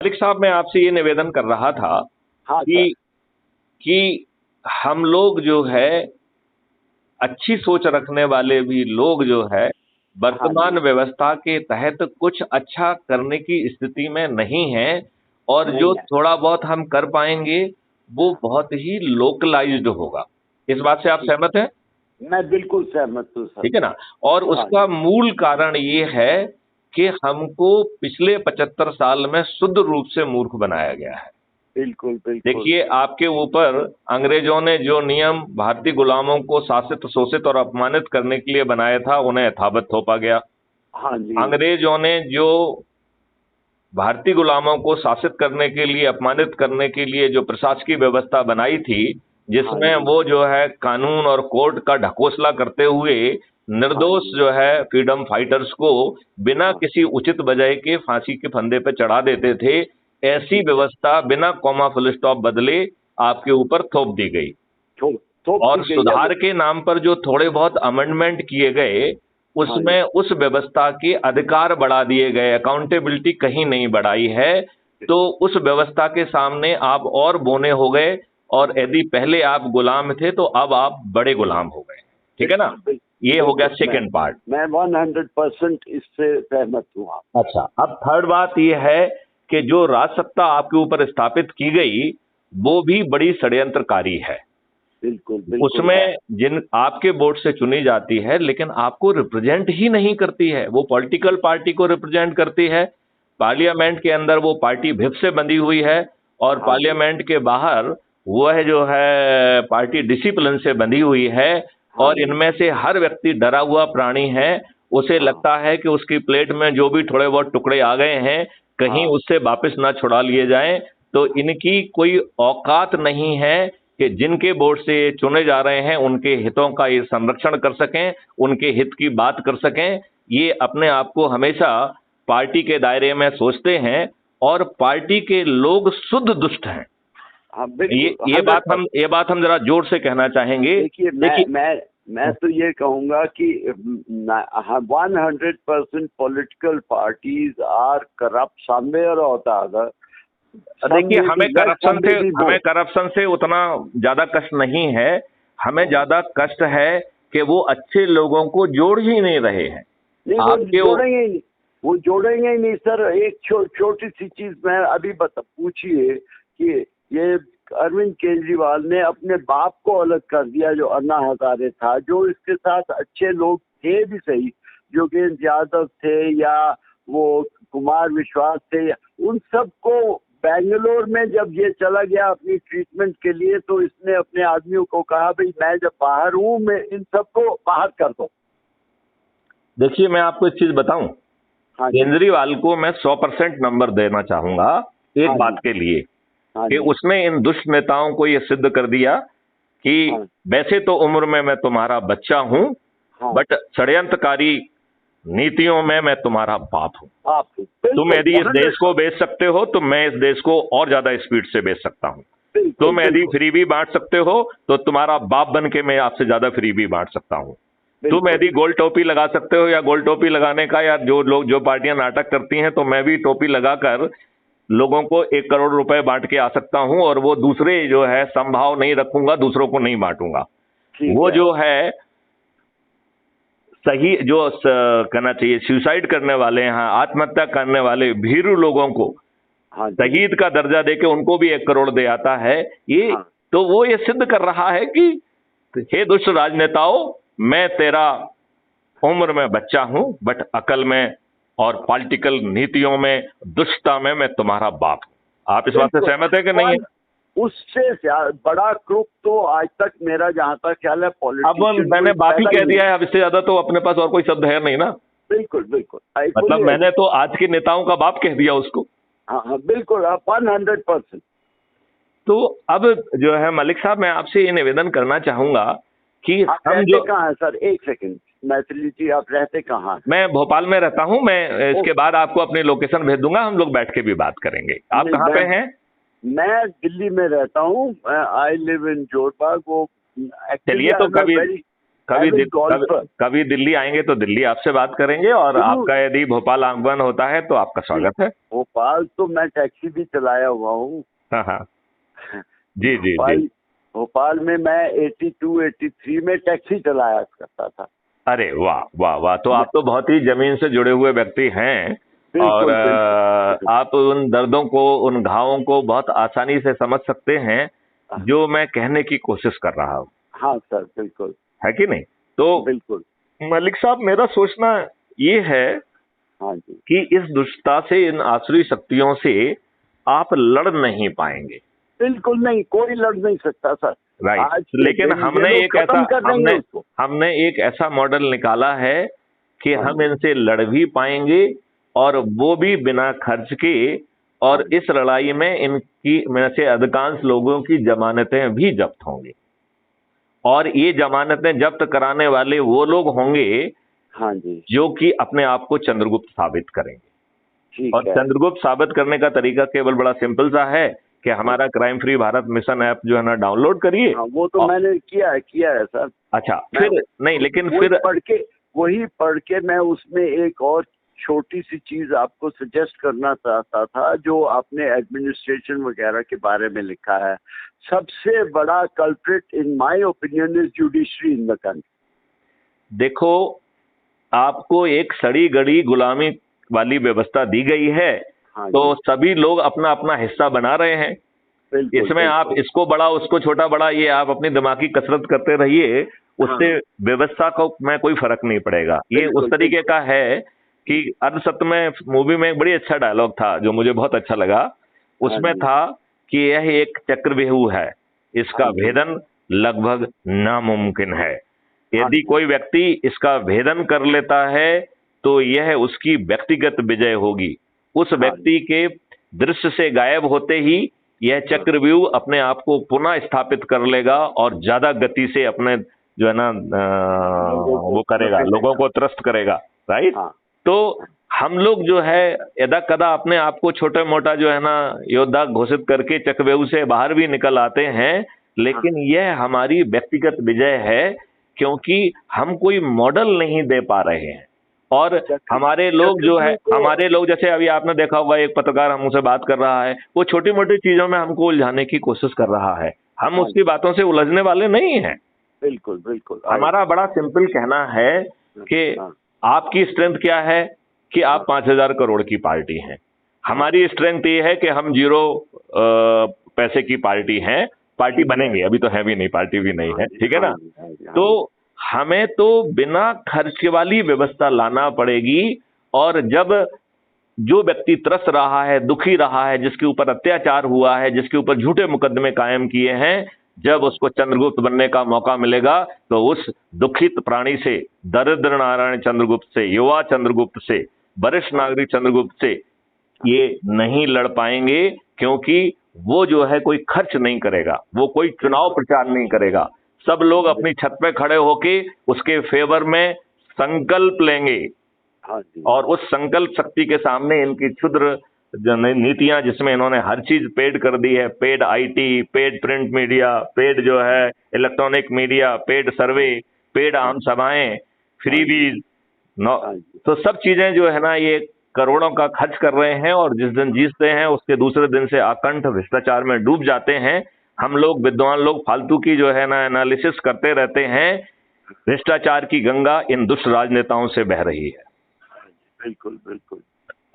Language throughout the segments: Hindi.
मलिक साहब, मैं आपसे ये निवेदन कर रहा था हाँ सर। कि हम लोग जो है अच्छी सोच रखने वाले भी लोग जो है हाँ जी। वर्तमान व्यवस्था के तहत कुछ अच्छा करने की स्थिति में नहीं है, और जो नहीं है। थोड़ा बहुत हम कर पाएंगे वो बहुत ही लोकलाइज्ड होगा। इस बात से आप ठीक। सहमत हैं? मैं बिल्कुल सहमत हूँ सर। ठीक है ना। और हाँ उसका जी। मूल कारण ये है कि हमको पिछले 75 साल में शुद्ध रूप से मूर्ख बनाया गया है। बिल्कुल बिल्कुल। देखिए, आपके ऊपर अंग्रेजों ने जो नियम भारतीय गुलामों को शासित, शोषित और अपमानित करने के लिए बनाया था, उन्हें यथावत थोपा गया। हाँ जी। अंग्रेजों ने जो भारतीय गुलामों को शासित करने के लिए, अपमानित करने के लिए जो प्रशासकीय व्यवस्था बनाई थी, हाँ जिसमें जी। वो जो है कानून और कोर्ट का ढकोसला करते हुए हाँ निर्दोष जी। जो है फ्रीडम फाइटर्स को बिना हाँ। किसी उचित वजह के फांसी के फंदे पर चढ़ा देते थे, ऐसी ठीक है। व्यवस्था बिना कॉमा फुल स्टॉप बदले आपके ऊपर थोप दी गई। थोप थोप दी और गई है सुधार वो। के नाम पर जो थोड़े बहुत अमेंडमेंट किए गए, हाँ जी। उसमें उस व्यवस्था के अधिकार बढ़ा दिए गए, अकाउंटेबिलिटी कहीं नहीं बढ़ाई है। तो उस व्यवस्था के सामने आप और बोने हो गए, और यदि पहले आप गुलाम थे तो अब आप बड़े गुलाम हो गए। ठीक है ना। बिल्कुल बिल्कुल। ये हो गया बिल्कुल सेकेंड पार्ट। मैं 100% इससे सहमत हूँ आप। अच्छा, अब थर्ड बात यह है कि जो राजसत्ता आपके ऊपर स्थापित की गई वो भी बड़ी षड्यंत्रकारी है। बिल्कुल बिल्कुल है। उसमें जिन आपके वोट से चुनी जाती है, लेकिन आपको रिप्रेजेंट ही नहीं करती है, वो पॉलिटिकल पार्टी को रिप्रेजेंट करती है। पार्लियामेंट के अंदर वो पार्टी व्हिप से बंधी हुई है, और हाँ जी। पार्लियामेंट के बाहर वह जो है पार्टी डिसिप्लिन से बंधी हुई है। हाँ और जी। इनमें से हर व्यक्ति डरा हुआ प्राणी है। उसे हाँ। लगता है कि उसकी प्लेट में जो भी थोड़े बहुत टुकड़े आ गए हैं, कहीं हाँ। उससे वापस ना छुड़ा लिए जाएं। तो इनकी कोई औकात नहीं है कि जिनके वोट से ये चुने जा रहे हैं उनके हितों का ये संरक्षण कर सकें, उनके हित की बात कर सकें। ये अपने आप को हमेशा पार्टी के दायरे में सोचते हैं, और पार्टी के लोग शुद्ध दुष्ट हैं। हाँ ये बिल्कुल ये बात 100%। हम ये बात हम जरा जोर से कहना चाहेंगे। देखिए देखिए, मैं तो ये कहूंगा कि 100% political parties are corrupt somewhere होता है। देखिए, हमें वो करप्शन से उतना ज्यादा कष्ट नहीं है। हमें ज्यादा कष्ट है कि वो अच्छे लोगों को जोड़ ही नहीं रहे हैं। नहीं, आपके वो जोड़ेंगे ही नहीं सर। एक छोटी सी चीज मैं अभी पूछिए कि ये अरविंद केजरीवाल ने अपने बाप को अलग कर दिया, जो अन्ना हजारे था, जो इसके साथ अच्छे लोग थे भी सही, योगेंद्र यादव थे या वो कुमार विश्वास थे, उन सबको बेंगलोर में जब ये चला गया अपनी ट्रीटमेंट के लिए, तो इसने अपने आदमियों को कहा भाई मैं जब बाहर हूँ, मैं इन सबको बाहर कर दो। देखिए, मैं आपको एक चीज बताऊं। हाँ जी। केजरीवाल को मैं 100% नंबर देना चाहूंगा एक हाँ बात जी। के लिए, हाँ कि जी। उसने इन दुष्ट नेताओं को यह सिद्ध कर दिया कि हाँ। वैसे तो उम्र में मैं तुम्हारा बच्चा हूं, हाँ। बट षड्यंत्रकारी नीतियों में मैं तुम्हारा बाप हूं। आप तुम बिल्कुल यदि इस देश 100। को बेच सकते हो तो मैं इस देश को और ज्यादा स्पीड से बेच सकता हूं। बिल्कुल तुम यदि बिल्कुल। फ्रीबी बांट सकते हो तो तुम्हारा बाप बन के मैं आपसे ज्यादा फ्रीबी बांट सकता हूं। तुम बिल्कुल यदि गोल टोपी लगा सकते हो, या गोल टोपी लगाने का, या जो लोग जो पार्टियां नाटक करती हैं, तो मैं भी टोपी लगाकर लोगों को 1 करोड़ रुपए बांट के आ सकता हूं, और वो दूसरे जो है संभाव नहीं रखूंगा, दूसरों को नहीं बांटूंगा। ठीक वो है। जो है सही, जो कहना चाहिए सुसाइड करने वाले हैं, आत्महत्या करने वाले भीरू लोगों को हाँ जी। शहीद का दर्जा देके उनको भी 1 करोड़ दे आता है। ये हाँ। तो वो ये सिद्ध कर रहा है कि हे दुष्ट राजनेताओं, मैं तेरा उम्र में बच्चा हूं, बट अकल में और पॉलिटिकल नीतियों में, दुष्टता में मैं तुम्हारा बाप हूं। आप इस बात से बिल्कुल। सहमत है कि नहीं है? और उससे बड़ा क्रूप तो आज तक मेरा जहाँ तक ख्याल है अब पॉलिटिशियन मैंने कोई बाप ही पैदा कह ही नहीं। दिया है, अब इससे ज्यादा तो अपने पास और कोई शब्द है नहीं ना। बिल्कुल बिल्कुल आई मतलब फुली मैंने एग्री। तो आज के नेताओं का बाप कह दिया उसको। हाँ हाँ बिल्कुल, आप 100%। तो अब जो है मलिक साहब, मैं आपसे ये निवेदन करना चाहूंगा कि आप हम रहते जो कहाँ हैं सर? एक सेकंड मैथिली जी, आप रहते कहाँ हैं? मैं भोपाल में रहता हूं। मैं ओ, इसके बाद आपको अपनी लोकेशन भेज दूंगा, हम लोग बैठ के भी बात करेंगे। आप नहीं, कहाँ पे हैं? मैं दिल्ली में रहता हूँ। I live in Jorbagh. वो एक्चुअली चलिए, आई तो एम अ कभी वेरी कभी दिल्ली आएंगे तो दिल्ली आपसे बात करेंगे, और आपका यदि भोपाल आगमन होता है तो आपका स्वागत है। भोपाल तो मैं टैक्सी भी चलाया हुआ हूँ। हाँ हाँ, जी जी जी। भोपाल में मैं 82, 83 में टैक्सी चलाया करता था। अरे वाह वाह वाह, तो आप तो बहुत ही जमीन से जुड़े हुए व्यक्ति हैं, और आप उन दर्दों को, उन घावों को बहुत आसानी से समझ सकते हैं जो मैं कहने की कोशिश कर रहा हूँ। हाँ सर, बिल्कुल, है कि नहीं? तो बिल्कुल मलिक साहब, मेरा सोचना ये है, हाँ जी, कि इस दुष्टता से, इन आसुरी शक्तियों से आप लड़ नहीं पाएंगे। बिल्कुल नहीं, कोई लड़ नहीं सकता सर। राइट। लेकिन हमने एक ऐसा मॉडल निकाला है कि हम इनसे लड़ भी पाएंगे, और वो भी बिना खर्च के, और इस लड़ाई में इनकी में से अधिकांश लोगों की जमानतें भी जब्त होंगी, और ये जमानतें जब्त कराने वाले वो लोग होंगे, हाँ जी, जो कि अपने आप को चंद्रगुप्त साबित करेंगे। और चंद्रगुप्त साबित करने का तरीका केवल बड़ा सिंपल सा है कि हमारा crime free Bharat mission app जो है ना, डाउनलोड करिए। वो तो मैंने किया है सर। अच्छा, फिर नहीं, लेकिन फिर वही पढ़ के मैं उसमें एक और छोटी सी चीज आपको सजेस्ट करना चाहता था, जो आपने एडमिनिस्ट्रेशन वगैरह के बारे में लिखा है। सबसे बड़ा culprit in my opinion is judiciary in the country. देखो, आपको एक सड़ी गड़ी गुलामी वाली व्यवस्था दी गई है, तो सभी लोग अपना अपना हिस्सा बना रहे हैं। इसमें आप इसको बड़ा उसको छोटा बड़ा, ये आप अपनी दिमागी कसरत करते रहिए, उससे व्यवस्था को में कोई फर्क नहीं पड़ेगा। ये उस तरीके का है कि अर्धसत्य मूवी में एक बड़ी अच्छा डायलॉग था जो मुझे बहुत अच्छा लगा। उसमें था कि यह एक चक्रव्यूह है, इसका भेदन लगभग नामुमकिन है। यदि कोई व्यक्ति इसका भेदन कर लेता है तो यह उसकी व्यक्तिगत विजय होगी। उस व्यक्ति के दृश्य से गायब होते ही यह चक्रव्यूह अपने आप को पुनः स्थापित कर लेगा, और ज्यादा गति से अपने जो है ना वो करेगा, लोगों को त्रस्त करेगा। राइट। तो हम लोग जो है यदा कदा अपने आप को छोटा मोटा जो है ना योद्धा घोषित करके चक्रव्यूह से बाहर भी निकल आते हैं, लेकिन यह हमारी व्यक्तिगत विजय है, क्योंकि हम कोई मॉडल नहीं दे पा रहे हैं। और हमारे लोग जो है, हमारे लोग जैसे अभी आपने देखा होगा, एक पत्रकार हमसे बात कर रहा है, वो छोटी मोटी चीजों में हमको उलझाने की कोशिश कर रहा है। हम उसकी बातों से उलझने वाले नहीं हैं। बिल्कुल बिल्कुल। हमारा बड़ा सिंपल कहना है कि आपकी स्ट्रेंथ क्या है कि आप 5,000 करोड़ की पार्टी हैं। हमारी स्ट्रेंथ ये है कि हम 0 पैसे की पार्टी हैं। पार्टी बनेंगे, अभी तो है भी नहीं, पार्टी भी नहीं है, ठीक है ना। तो हमें तो बिना खर्च वाली व्यवस्था लाना पड़ेगी, और जब जो व्यक्ति त्रस्त रहा है, दुखी रहा है, जिसके ऊपर अत्याचार हुआ है, जिसके ऊपर झूठे मुकदमे कायम किए हैं, जब उसको चंद्रगुप्त बनने का मौका मिलेगा, तो उस दुखित प्राणी से, दरिद्र नारायण चंद्रगुप्त से, युवा चंद्रगुप्त से, वरिष्ठ नागरिक चंद्रगुप्त से ये नहीं लड़ पाएंगे, क्योंकि वो जो है कोई खर्च नहीं करेगा, वो कोई चुनाव प्रचार नहीं करेगा। सब लोग अपनी छत पे खड़े होके उसके फेवर में संकल्प लेंगे, और उस संकल्प शक्ति के सामने इनकी क्षुद्र नीतियां, जिसमें इन्होंने हर चीज पेड कर दी है, paid IT, paid print media, paid जो है इलेक्ट्रॉनिक मीडिया, पेड सर्वे, पेड आम सभाएं, फ्रीबीज, तो सब चीजें जो है ना ये करोड़ों का खर्च कर रहे हैं, और जिस दिन जीतते हैं उसके दूसरे दिन से आकंठ भ्रष्टाचार में डूब जाते हैं। हम लोग विद्वान लोग फालतू की जो है ना एनालिसिस करते रहते हैं। भ्रष्टाचार की गंगा इन दुष्ट राजनेताओं से बह रही है। बिल्कुल बिल्कुल।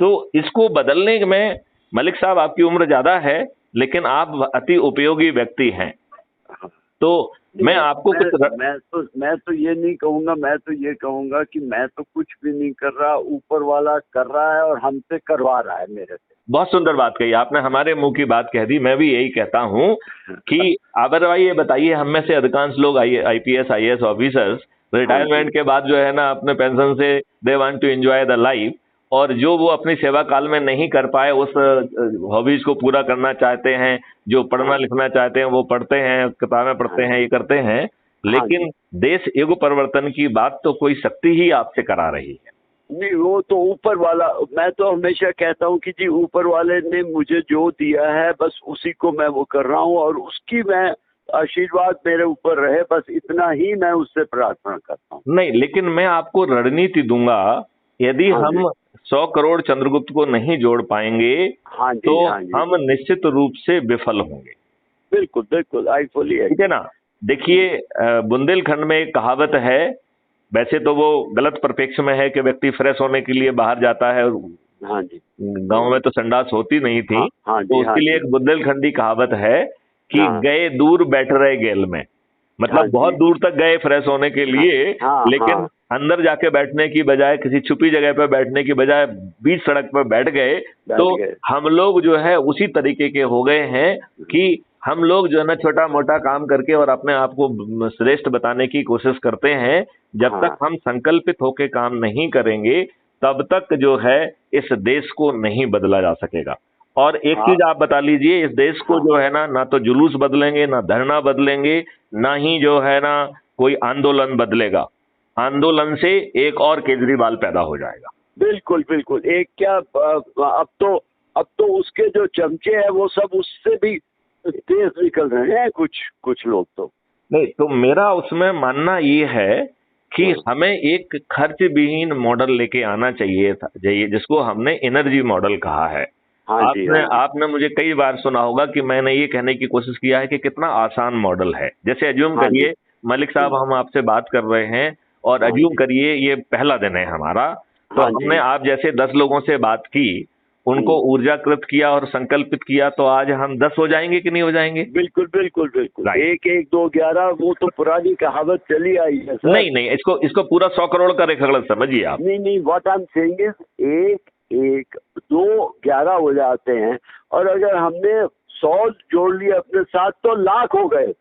तो इसको बदलने में, मलिक साहब आपकी उम्र ज्यादा है, लेकिन आप अति उपयोगी व्यक्ति हैं। तो मैं आपको मैं तो ये नहीं कहूंगा, मैं तो ये कहूंगा कि मैं तो कुछ भी नहीं कर रहा, ऊपर वाला कर रहा है और हमसे करवा रहा है मेरे से। बहुत सुंदर बात कही आपने, हमारे मुंह की बात कह दी। मैं भी यही कहता हूं कि आबर भाई, ये बताइए, हम में से अधिकांश लोग IPS IAS ऑफिसर्स रिटायरमेंट के बाद जो है ना अपने पेंशन से they want to enjoy the life, और जो वो अपनी सेवा काल में नहीं कर पाए उस हॉबीज को पूरा करना चाहते हैं, जो पढ़ना लिखना चाहते हैं वो पढ़ते हैं, किताबें पढ़ते हैं, ये करते हैं, लेकिन देश युग परिवर्तन की बात तो कोई शक्ति ही आपसे करा रही है। नहीं, वो तो ऊपर वाला, मैं तो हमेशा कहता हूँ कि जी ऊपर वाले ने मुझे जो दिया है बस उसी को मैं वो कर रहा हूँ, और उसकी मैं आशीर्वाद मेरे ऊपर रहे, बस इतना ही मैं उससे प्रार्थना करता हूँ। नहीं, लेकिन मैं आपको रणनीति दूंगा, यदि हाँ जी, हम 100 करोड़ चंद्रगुप्त को नहीं जोड़ पाएंगे हाँ जी, तो हाँ जी, हम निश्चित रूप से विफल होंगे। बिल्कुल बिल्कुल, आई फुली ठीक है ना। देखिए, बुंदेलखंड में एक कहावत है, वैसे तो वो गलत परिप्रेक्ष्य में है कि व्यक्ति फ्रेश होने के लिए बाहर जाता है, हाँ जी, गांव में तो संडास होती नहीं थी, हाँ हाँ तो जी, हाँ उसके लिए जी, एक बुंदेलखंडी कहावत है कि हाँ गए दूर बैठ रहे गेल में। हाँ मतलब बहुत जी, दूर तक गए फ्रेश होने के हाँ लिए, हाँ लेकिन हाँ अंदर जाके बैठने की बजाय, किसी छुपी जगह पर बैठने की बजाय बीच सड़क पर बैठ गए। बैठ तो गए। हम लोग जो है उसी तरीके के हो गए हैं कि हम लोग जो है ना छोटा मोटा काम करके और अपने आप को श्रेष्ठ बताने की कोशिश करते हैं। जब तक हाँ हम संकल्पित होकर काम नहीं करेंगे तब तक जो है इस देश को नहीं बदला जा सकेगा। और एक हाँ चीज आप बता लीजिए, इस देश को हाँ, जो है ना तो जुलूस बदलेंगे, ना धरना बदलेंगे, ना ही जो है ना कोई आंदोलन बदलेगा। आंदोलन से एक और केजरीवाल पैदा हो जाएगा। बिल्कुल बिल्कुल। एक क्या, अब तो उसके जो चमचे हैं वो सब उससे भी तेज निकल रहे हैं, कुछ कुछ लोग तो। नहीं, तो मेरा उसमें मानना ये है कि हाँ हमें एक खर्च विहीन मॉडल लेके आना चाहिए था, जिसको हमने एनर्जी मॉडल कहा है। हाँ जी, हाँ आपने जी, आपने मुझे कई बार सुना होगा कि मैंने ये कहने की कोशिश किया है कि कितना आसान मॉडल है। जैसे एज्यूम हाँ जी, करिए मलिक साहब, हम आपसे बात कर रहे हैं और हाँ एज्यूम जी, करिए ये पहला दिन है हमारा। तो हाँ हमने जी, आप जैसे 10 लोगों से बात की, उनको ऊर्जाकृत किया और संकल्पित किया, तो आज हम 10 हो जाएंगे कि नहीं हो जाएंगे? बिल्कुल बिल्कुल बिल्कुल। राइट। 1 1 2 11 वो तो पुरानी कहावत चली आई है सर। नहीं नहीं, इसको इसको पूरा 100 करोड़ का रेखागणित समझिए आप। नहीं नहीं, what I am saying is 1 1 2 11 हो जाते हैं, और अगर हमने 100 जोड़ लिए अपने साथ तो लाख हो गए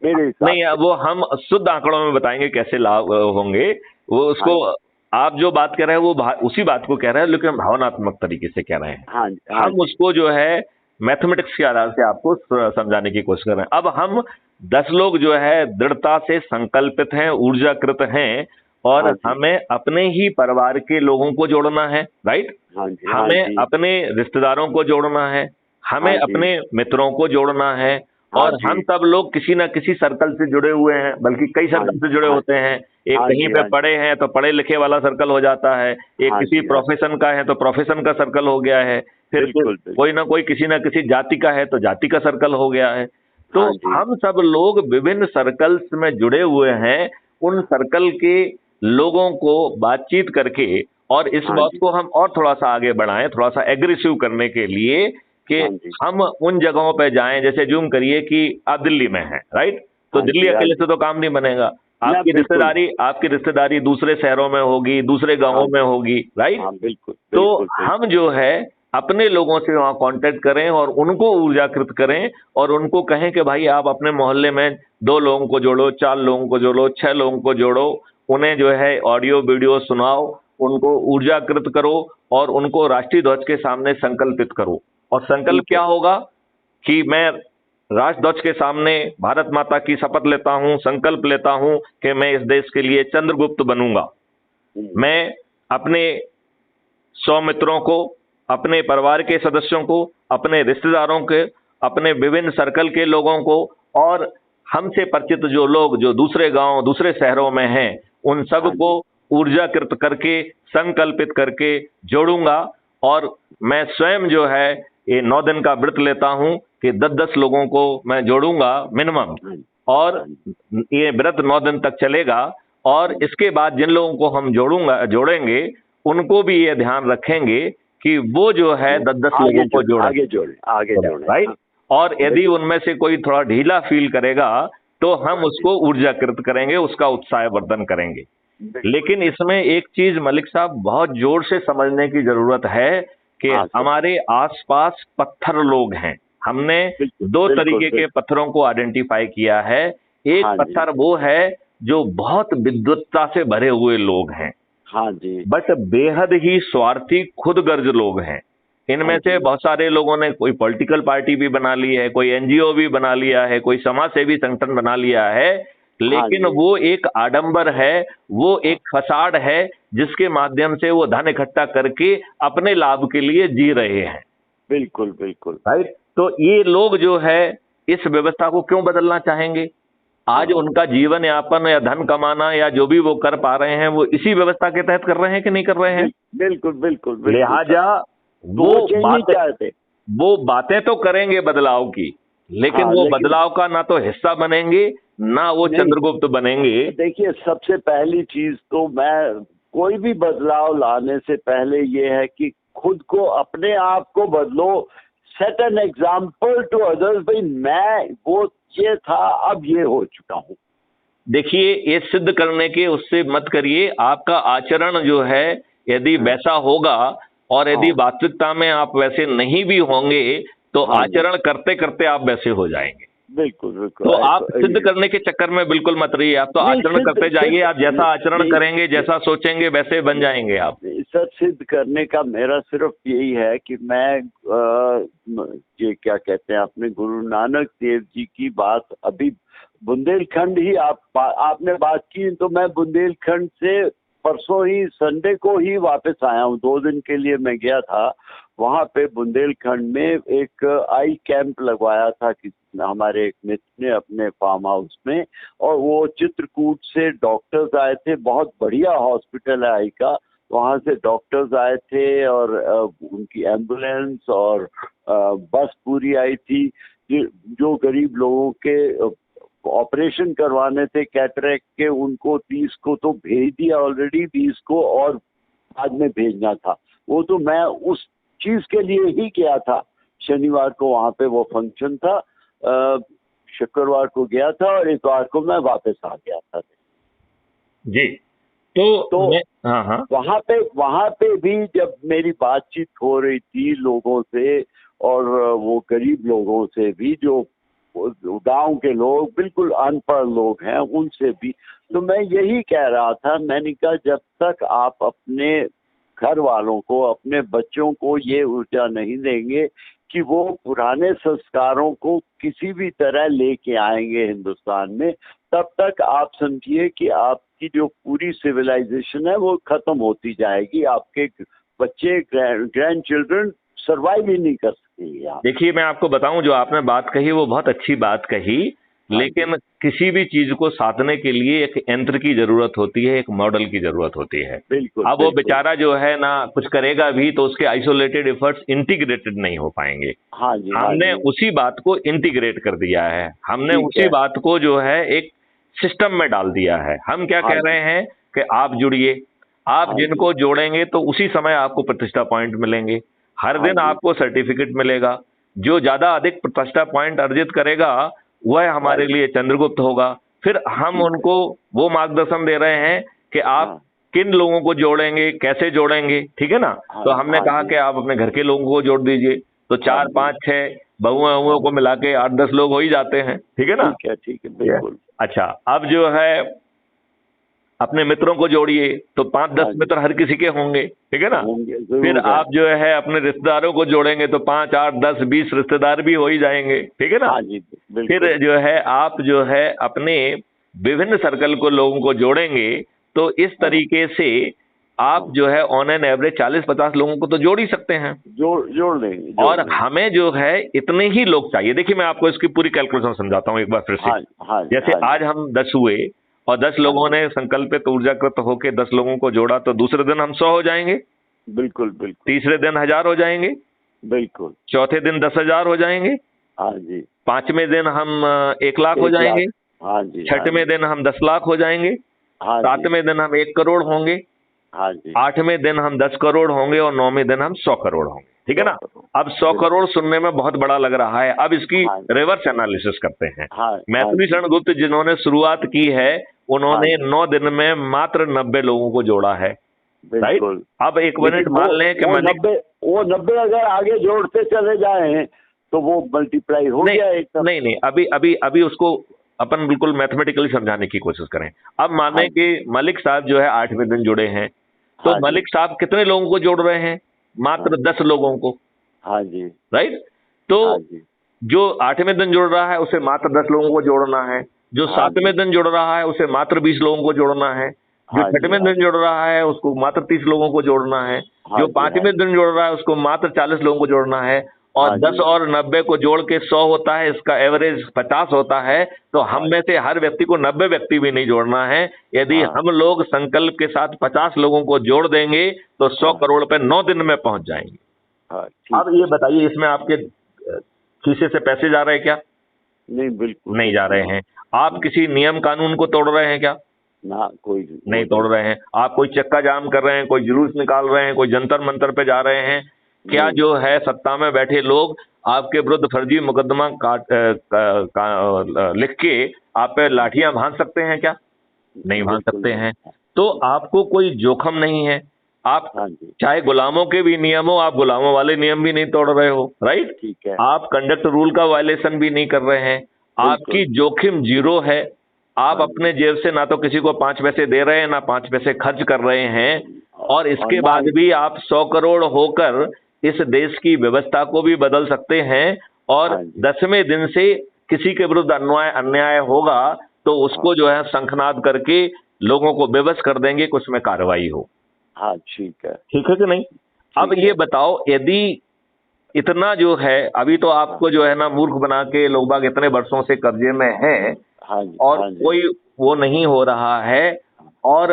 मेरे हिसाब नहीं, से। वो हम शुद्ध आंकड़ों में बताएंगे कैसे लाभ होंगे। वो हाँ उसको आप जो बात कर रहे हैं वो उसी बात को कह रहे हैं, लेकिन हम भावनात्मक तरीके से कह रहे हैं। हाँ जी, हाँ हम जी, उसको जो है मैथमेटिक्स के आधार से आपको समझाने की कोशिश कर रहे हैं। अब हम 10 लोग जो है दृढ़ता से संकल्पित हैं, ऊर्जाकृत हैं, और हाँ जी, हमें अपने ही परिवार के लोगों को जोड़ना है। राइट। हाँ जी, हाँ हमें जी, अपने रिश्तेदारों को जोड़ना है, हमें हाँ जी, अपने मित्रों को जोड़ना है, हाँ और हम जी, सब लोग किसी ना किसी सर्कल से जुड़े हुए हैं, बल्कि कई हाँ सर्कल जी, से जुड़े हाँ होते हैं। एक हाँ कहीं जी, पे हाँ जी, पढ़े हैं तो पढ़े लिखे वाला सर्कल हो जाता है, एक हाँ किसी जी, हाँ, प्रोफेशन का है तो प्रोफेशन का सर्कल हो गया है, फिर बिल्कुल बिल्कुल, कोई ना कोई किसी ना किसी जाति का है तो जाति का सर्कल हो गया है। तो हाँ जी, हम सब लोग विभिन्न सर्कल्स में जुड़े हुए हैं। उन सर्कल के लोगों को बातचीत करके और इस हाँ बात जी, को हम और थोड़ा सा आगे बढ़ाएं, थोड़ा सा एग्रेसिव करने के लिए कि हाँ जी, हम उन जगहों पे जाएं। जैसे जूम करिए कि आप दिल्ली में हैं, राइट। तो हाँ दिल्ली जी, हाँ अकेले जी, से तो काम नहीं बनेगा। ना बिल्कुल, आपकी रिश्तेदारी दूसरे शहरों में होगी, दूसरे हाँ गांवों में जी, होगी, राइट। हाँ बिल्कुल तो बिल्कुल हम बिल्कुल, जो है अपने लोगों से वहां कांटेक्ट करें और उनको ऊर्जाकृत करें, और उनको कहें कि भाई आप अपने मोहल्ले में 2 लोगों को जोड़ो, 4 लोगों को जोड़ो, 6 लोगों को जोड़ो, उन्हें जो है ऑडियो वीडियो सुनाओ, उनको ऊर्जाकृत करो और उनको राष्ट्रीय ध्वज के सामने संकल्पित करो। और संकल्प ठीक है। क्या होगा कि मैं राष्ट्र ध्वज के सामने भारत माता की शपथ लेता हूं, संकल्प लेता हूं कि मैं इस देश के लिए चंद्रगुप्त बनूंगा। मैं अपने 100 मित्रों को, अपने परिवार के सदस्यों को, अपने रिश्तेदारों के, अपने विभिन्न सर्कल के लोगों को, और हमसे परिचित जो लोग जो दूसरे गांव दूसरे शहरों में हैं, उन सब हाँ को जी, ऊर्जाकृत करके संकल्पित करके जोड़ूंगा। और मैं स्वयं जो है ये 9 दिन का व्रत लेता हूं कि 10-10 लोगों को मैं जोड़ूंगा मिनिमम। हाँ जी, और हाँ जी, ये व्रत 9 दिन तक चलेगा। और इसके बाद जिन लोगों को हम जोड़ेंगे, उनको भी ये ध्यान रखेंगे कि वो जो है 10-10 आगे लोगों को जोड़े, जोड़े। आगे जोड़े, आगे जोड़े, राइट। हाँ, और यदि उनमें से कोई थोड़ा ढीला फील करेगा तो हम हाँ जी, उसको ऊर्जाकृत करेंगे, उसका उत्साह वर्धन करेंगे। बिल्कुल, लेकिन इसमें एक चीज मलिक साहब बहुत जोर से समझने की जरूरत है कि हाँ सर, हमारे आसपास पत्थर लोग हैं। हमने बिल्कुल 2 बिल्कुल तरीके के बिल्कुल, पत्थरों को आइडेंटिफाई किया है। एक हाँ जी, पत्थर वो है जो बहुत विद्वत्ता से भरे हुए लोग हैं, हाँ जी, बट बेहद ही स्वार्थी खुदगर्ज लोग हैं। हाँ इनमें से जी, बहुत सारे लोगों ने कोई पॉलिटिकल पार्टी भी बना ली है, कोई एनजीओ भी बना लिया है, कोई समाज सेवी संगठन बना लिया है, हाँ लेकिन जी, वो एक आडंबर है, वो एक फसाड है, जिसके माध्यम से वो धन इकट्ठा करके अपने लाभ के लिए जी रहे हैं। बिल्कुल बिल्कुल, राइट। तो ये लोग जो है इस व्यवस्था को क्यों बदलना चाहेंगे? आज उनका जीवन यापन या धन कमाना या जो भी वो कर पा रहे हैं वो इसी व्यवस्था के तहत कर रहे हैं कि नहीं कर रहे हैं? बिल्कुल बिल्कुल, लिहाजा वो बातें तो करेंगे बदलाव की, लेकिन वो बदलाव का ना तो हिस्सा बनेंगे ना वो चंद्रगुप्त बनेंगे। देखिए, सबसे पहली चीज तो मैं कोई भी बदलाव लाने से पहले ये है कि खुद को, अपने आप को बदलो, set an example to others. भाई मैं वो ये था, अब ये हो चुका हूँ। देखिए, ये सिद्ध करने के उससे मत करिए, आपका आचरण जो है यदि वैसा होगा और यदि वास्तविकता में आप वैसे नहीं भी होंगे तो आचरण करते करते आप वैसे हो जाएंगे। बिल्कुल बिल्कुल। तो आप सिद्ध करने के चक्कर में बिल्कुल मत रहिए, आप तो आचरण करते जाइए। आप जैसा आचरण करेंगे, जैसा सोचेंगे, वैसे बन जाएंगे आप। सर, सिद्ध करने का मेरा सिर्फ यही है कि मैं ये क्या कहते हैं, अपने गुरु नानक देव जी की बात, अभी बुंदेलखंड ही आपने बात की, तो मैं बुंदेलखंड से परसों ही संडे को ही वापस आया हूँ। 2 दिन के लिए मैं गया था। वहाँ पे बुंदेलखंड में एक आई कैंप लगवाया था कि हमारे एक मित्र ने अपने फार्म हाउस में, और वो चित्रकूट से डॉक्टर्स आए थे। बहुत बढ़िया हॉस्पिटल है आई का। वहाँ से डॉक्टर्स आए थे और उनकी एम्बुलेंस और बस पूरी आई थी। जो गरीब लोगों के ऑपरेशन करवाने थे कैटरेक्ट के, उनको 30 को तो भेज दिया ऑलरेडी, 20 को और बाद में भेजना था। वो तो मैं उस चीज के लिए ही गया था। शनिवार को वहाँ पे वो फंक्शन था, शुक्रवार को गया था और इतवार को मैं वापस आ गया था जी। तो हाँ, वहाँ पे भी जब मेरी बातचीत हो रही थी लोगों से, और वो गरीब लोगों से भी, जो गांव के लोग बिल्कुल अनपढ़ लोग हैं, उनसे भी, तो मैं यही कह रहा था। मैंने कहा, जब तक आप अपने घर वालों को, अपने बच्चों को ये ऊर्जा नहीं देंगे कि वो पुराने संस्कारों को किसी भी तरह लेके आएंगे हिंदुस्तान में, तब तक आप समझिए कि आपकी जो पूरी सिविलाइजेशन है वो खत्म होती जाएगी। आपके बच्चे, ग्रैंड चिल्ड्रन सर्वाइव ही नहीं कर सकेंगे। देखिए, मैं आपको बताऊं, जो आपने बात कही वो बहुत अच्छी बात कही, लेकिन किसी भी चीज को साधने के लिए एक यंत्र की जरूरत होती है, एक मॉडल की जरूरत होती है। बिल्कुल। अब वो बेचारा जो है ना कुछ करेगा भी तो उसके आइसोलेटेड एफर्ट्स इंटीग्रेटेड नहीं हो पाएंगे। हाँ जी, हमने उसी बात को इंटीग्रेट कर दिया है, हमने उसी बात को जो है एक सिस्टम में डाल दिया है। हम क्या कह रहे हैं कि आप जुड़िए, आप जिनको जोड़ेंगे तो उसी समय आपको प्रतिष्ठा पॉइंट मिलेंगे, हर दिन आपको सर्टिफिकेट मिलेगा। जो ज्यादा अधिक प्रतिष्ठा पॉइंट अर्जित करेगा वह हमारे लिए चंद्रगुप्त होगा। फिर हम उनको वो मार्गदर्शन दे रहे हैं कि आप किन लोगों को जोड़ेंगे, कैसे जोड़ेंगे, ठीक है ना। तो हमने कहा कि आप अपने घर के लोगों को जोड़ दीजिए, तो 4, 5, 6 बहुओं को मिला के 8-10 लोग हो ही जाते हैं, ठीक है ना। ठीक है, बिल्कुल। अच्छा, अब जो है अपने मित्रों को जोड़िए, तो 5-10 मित्र हर किसी के होंगे, ठीक है ना। फिर आप जो है अपने रिश्तेदारों को जोड़ेंगे तो 5, 8, 10, 20 रिश्तेदार भी हो ही जाएंगे, ठीक है ना। फिर जो है आप जो है अपने विभिन्न सर्कल को, लोगों को जोड़ेंगे, तो इस तरीके से आप जो है ऑन एन एवरेज 40-50 लोगों को तो जोड़ ही सकते हैं, जोड़ लेंगे। और हमें जो है इतने ही लोग चाहिए। देखिए, मैं आपको इसकी पूरी कैलकुलेशन समझाता हूँ एक बार फिर से। जैसे आज हम 10 हुए और 10 लोगों ने संकल्पित ऊर्जाकृत होकर 10 लोगों को जोड़ा, तो दूसरे दिन हम 100 हो जाएंगे। बिल्कुल। तीसरे दिन 1000 हो जाएंगे। बिल्कुल। चौथे दिन 10,000 हो जाएंगे। हाँ जी। 5वें दिन हम 1 लाख हो जाएंगे। हाँ जी। 6वें दिन हम 10 लाख हो जाएंगे। 7वें दिन हम 1 करोड़ होंगे। हाँ जी। 8वें दिन हम 10 करोड़ होंगे और 9वें दिन हम 100 करोड़ होंगे, ठीक है ना। अब 100 करोड़ सुनने में बहुत बड़ा लग रहा है। अब इसकी रिवर्स एनालिसिस करते हैं। मैथिली शरण गुप्त जिन्होंने शुरुआत की है, उन्होंने 9 दिन में मात्र 90 लोगों को जोड़ा है, राइट। अब 1 मिनट मान लें कि वो 90 अगर आगे जोड़ते चले जाए तो वो मल्टीप्लाई हो गया एकदम। नहीं, अभी उसको अपन बिल्कुल मैथमेटिकली समझाने की कोशिश करें। अब माने कि मलिक साहब जो है 8वें दिन जुड़े हैं, तो मलिक साहब कितने लोगों को जोड़ रहे हैं? मात्र 10 लोगों को। हाँ जी, राइट। तो जो 8वें दिन जुड़ रहा है उसे मात्र 10 लोगों को जोड़ना है। जो 7वें दिन जुड़ रहा है उसे मात्र 20 लोगों को जोड़ना है। जो 6वें दिन जुड़ रहा है उसको मात्र 30 लोगों को जोड़ना है। जो 5वें दिन जुड़ रहा है उसको मात्र 40 लोगों को जोड़ना है। और हाँ 10 जी। और 90 को जोड़ के 100 होता है, इसका एवरेज 50 होता है। तो हम में से हर व्यक्ति को 90 व्यक्ति भी नहीं जोड़ना है। यदि हाँ हम लोग संकल्प के साथ 50 लोगों को जोड़ देंगे तो 100 हाँ करोड़ पे 9 दिन में पहुंच जाएंगे। हाँ, अब ठीक। ये बताइए, इसमें आपके खीसे से पैसे जा रहे हैं क्या? नहीं, बिल्कुल नहीं जा रहे हैं। आप किसी नियम कानून को तोड़ रहे हैं क्या? ना, कोई नहीं तोड़ रहे हैं। आप कोई चक्का जाम कर रहे हैं, कोई जुलूस निकाल रहे हैं, कोई जंतर मंतर पे जा रहे हैं? क्या नहीं। जो है सत्ता में बैठे लोग आपके विरुद्ध फर्जी मुकदमा लिख के आप पे लाठियां भांज सकते हैं क्या? नहीं भांज बिल्कुल सकते नहीं। हैं। तो आपको कोई जोखम नहीं है। आप हाँ जी, चाहे गुलामों के भी नियम हो, आप गुलामों वाले नियम भी नहीं तोड़ रहे हो, राइट? ठीक है। आप कंडक्ट रूल का वायलेशन भी नहीं कर रहे हैं। आपकी जोखिम जीरो है। आप हाँ अपने जेब से ना तो किसी को 5 पैसे दे रहे हैं, ना 5 पैसे खर्च कर रहे हैं। और इसके ना बाद भी आप 100 करोड़ होकर इस देश की व्यवस्था को भी बदल सकते हैं। और हाँ जी। 10वें दिन से किसी के विरुद्ध अन्याय अन्याय होगा तो उसको जो है शंखनाद करके लोगों को बेबस कर देंगे कि उसमें कार्रवाई हो। हाँ, ठीक है। ठीक है कि नहीं? अब ठीक ये है। बताओ, यदि इतना जो है अभी तो आपको जो है ना मूर्ख बना के लोग बाग इतने वर्षों से कब्जे में हैं हाँ जी, और हाँ जी। कोई वो नहीं हो रहा है। और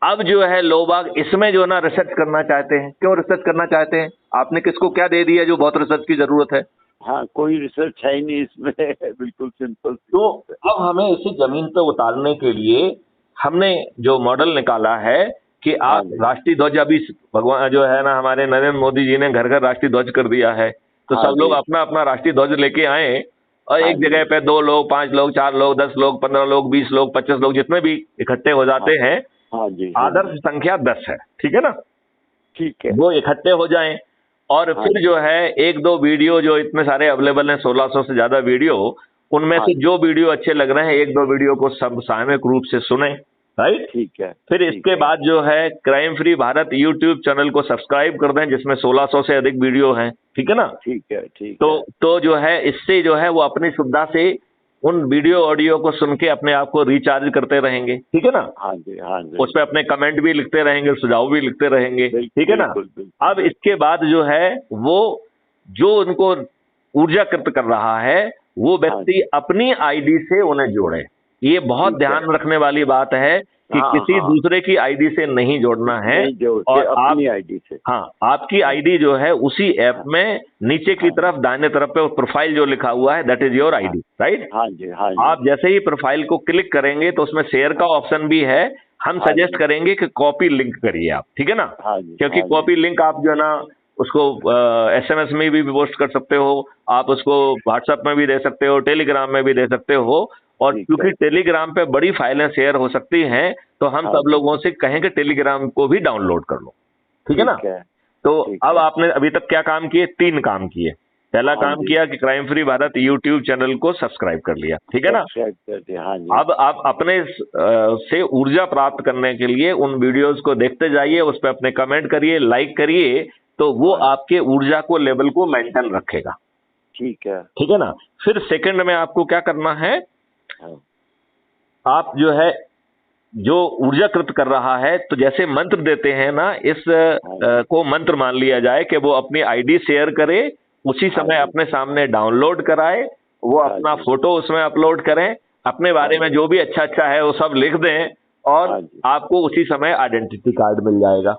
अब जो है लोग बाग इसमें जो है ना रिसर्च करना चाहते हैं। क्यों रिसर्च करना चाहते हैं? आपने किसको क्या दे दिया जो बहुत रिसर्च की जरूरत है? हाँ, कोई रिसर्च है ही नहीं इसमें। बिल्कुल सिंपल सी तो बात है। अब हमें इसे जमीन पे उतारने के लिए हमने जो मॉडल निकाला है कि हाँ आप जी। राष्ट्रीय ध्वज, अभी भगवान जो है ना हमारे नरेंद्र मोदी जी ने घर घर राष्ट्रीय ध्वज कर दिया है। तो हाँ सब लोग जी। अपना अपना राष्ट्रीय ध्वज लेके आए और हाँ एक जी। जगह पे 2 लोग, 5 लोग, 4 लोग, 10 लोग, 15 लोग, 20 लोग, 25 लोग, जितने भी इकट्ठे हो जाते हैं। हाँ जी। हाँ जी। आदर्श संख्या 10 है, ठीक है ना? ठीक है। वो इकट्ठे हो जाएं और हाँ फिर जी। जो है 1-2 वीडियो जो इतने सारे अवेलेबल हैं, 1600 से ज्यादा वीडियो, उनमें हाँ से जी। जो वीडियो अच्छे लग रहे हैं 1-2 वीडियो को सब सामूहिक रूप से सुने, राइट? ठीक है। फिर ठीक इसके है। बाद जो है crime free Bharat YouTube channel को सब्सक्राइब कर दें जिसमें 1600 से अधिक वीडियो हैं, ठीक है ना? ठीक है। ठीक है। तो जो है इससे जो है वो अपनी सुविधा से उन वीडियो ऑडियो को सुन के अपने आप को रिचार्ज करते रहेंगे, ठीक है ना? हाँ जी। हाँ जी। उस पर अपने कमेंट भी लिखते रहेंगे, सुझाव भी लिखते रहेंगे, ठीक है ना? बिल्कुल, बिल्कुल। अब इसके बाद जो है वो जो उनको ऊर्जाकृत कर रहा है वो व्यक्ति अपनी आईडी से उन्हें जोड़े। ये बहुत ठीक है। ध्यान रखने वाली बात है कि हाँ, किसी हाँ। दूसरे की आईडी से नहीं जोड़ना है। नहीं जोड़ते, और आप, अपनी आईडी से। हाँ, आपकी आईडी जो है उसी ऐप में नीचे की तरफ दाहिने तरफ पे प्रोफाइल जो लिखा हुआ है, that is your ID, right? हाँ जी। हाँ जी। आप जैसे ही प्रोफाइल को क्लिक करेंगे तो उसमें शेयर का ऑप्शन भी है। हम हाँ सजेस्ट जी। करेंगे कि कॉपी लिंक करिए आप, ठीक है ना? हाँ जी। क्योंकि हाँ जी। कॉपी लिंक आप जो है ना उसको एसएमएस में भी पोस्ट कर सकते हो, आप उसको व्हाट्सएप में भी दे सकते हो, टेलीग्राम में भी दे सकते हो। और ठीक क्योंकि है। टेलीग्राम पे बड़ी फाइलें शेयर हो सकती हैं तो हम हाँ सब जी। लोगों से कहेंगे टेलीग्राम को भी डाउनलोड कर लो, ठीक है ना? ठीक है। तो ठीक अब है। आपने अभी तक क्या काम किए? 3 काम किए। पहला हाँ काम जी। किया कि crime free Bharat YouTube channel को सब्सक्राइब कर लिया, ठीक है ना? सब्सक्राइब कर दिया। हाँ जी। अब आप अपने से ऊर्जा प्राप्त करने के लिए उन वीडियोस को देखते जाइए, उस पर अपने कमेंट करिए, लाइक करिए, तो वो हाँ। आपके ऊर्जा को लेवल को मेंटेन रखेगा, ठीक है। ठीक है ना? फिर सेकंड में आपको क्या करना है? हाँ। आप जो है जो ऊर्जाकृत कर रहा है तो जैसे मंत्र देते हैं ना, इस को मंत्र मान लिया जाए कि वो अपनी आईडी शेयर करे, उसी समय अपने सामने डाउनलोड कराए, वो अपना फोटो उसमें अपलोड करें, अपने बारे में जो भी अच्छा अच्छा है वो सब लिख दें और आपको उसी समय आइडेंटिटी कार्ड मिल जाएगा।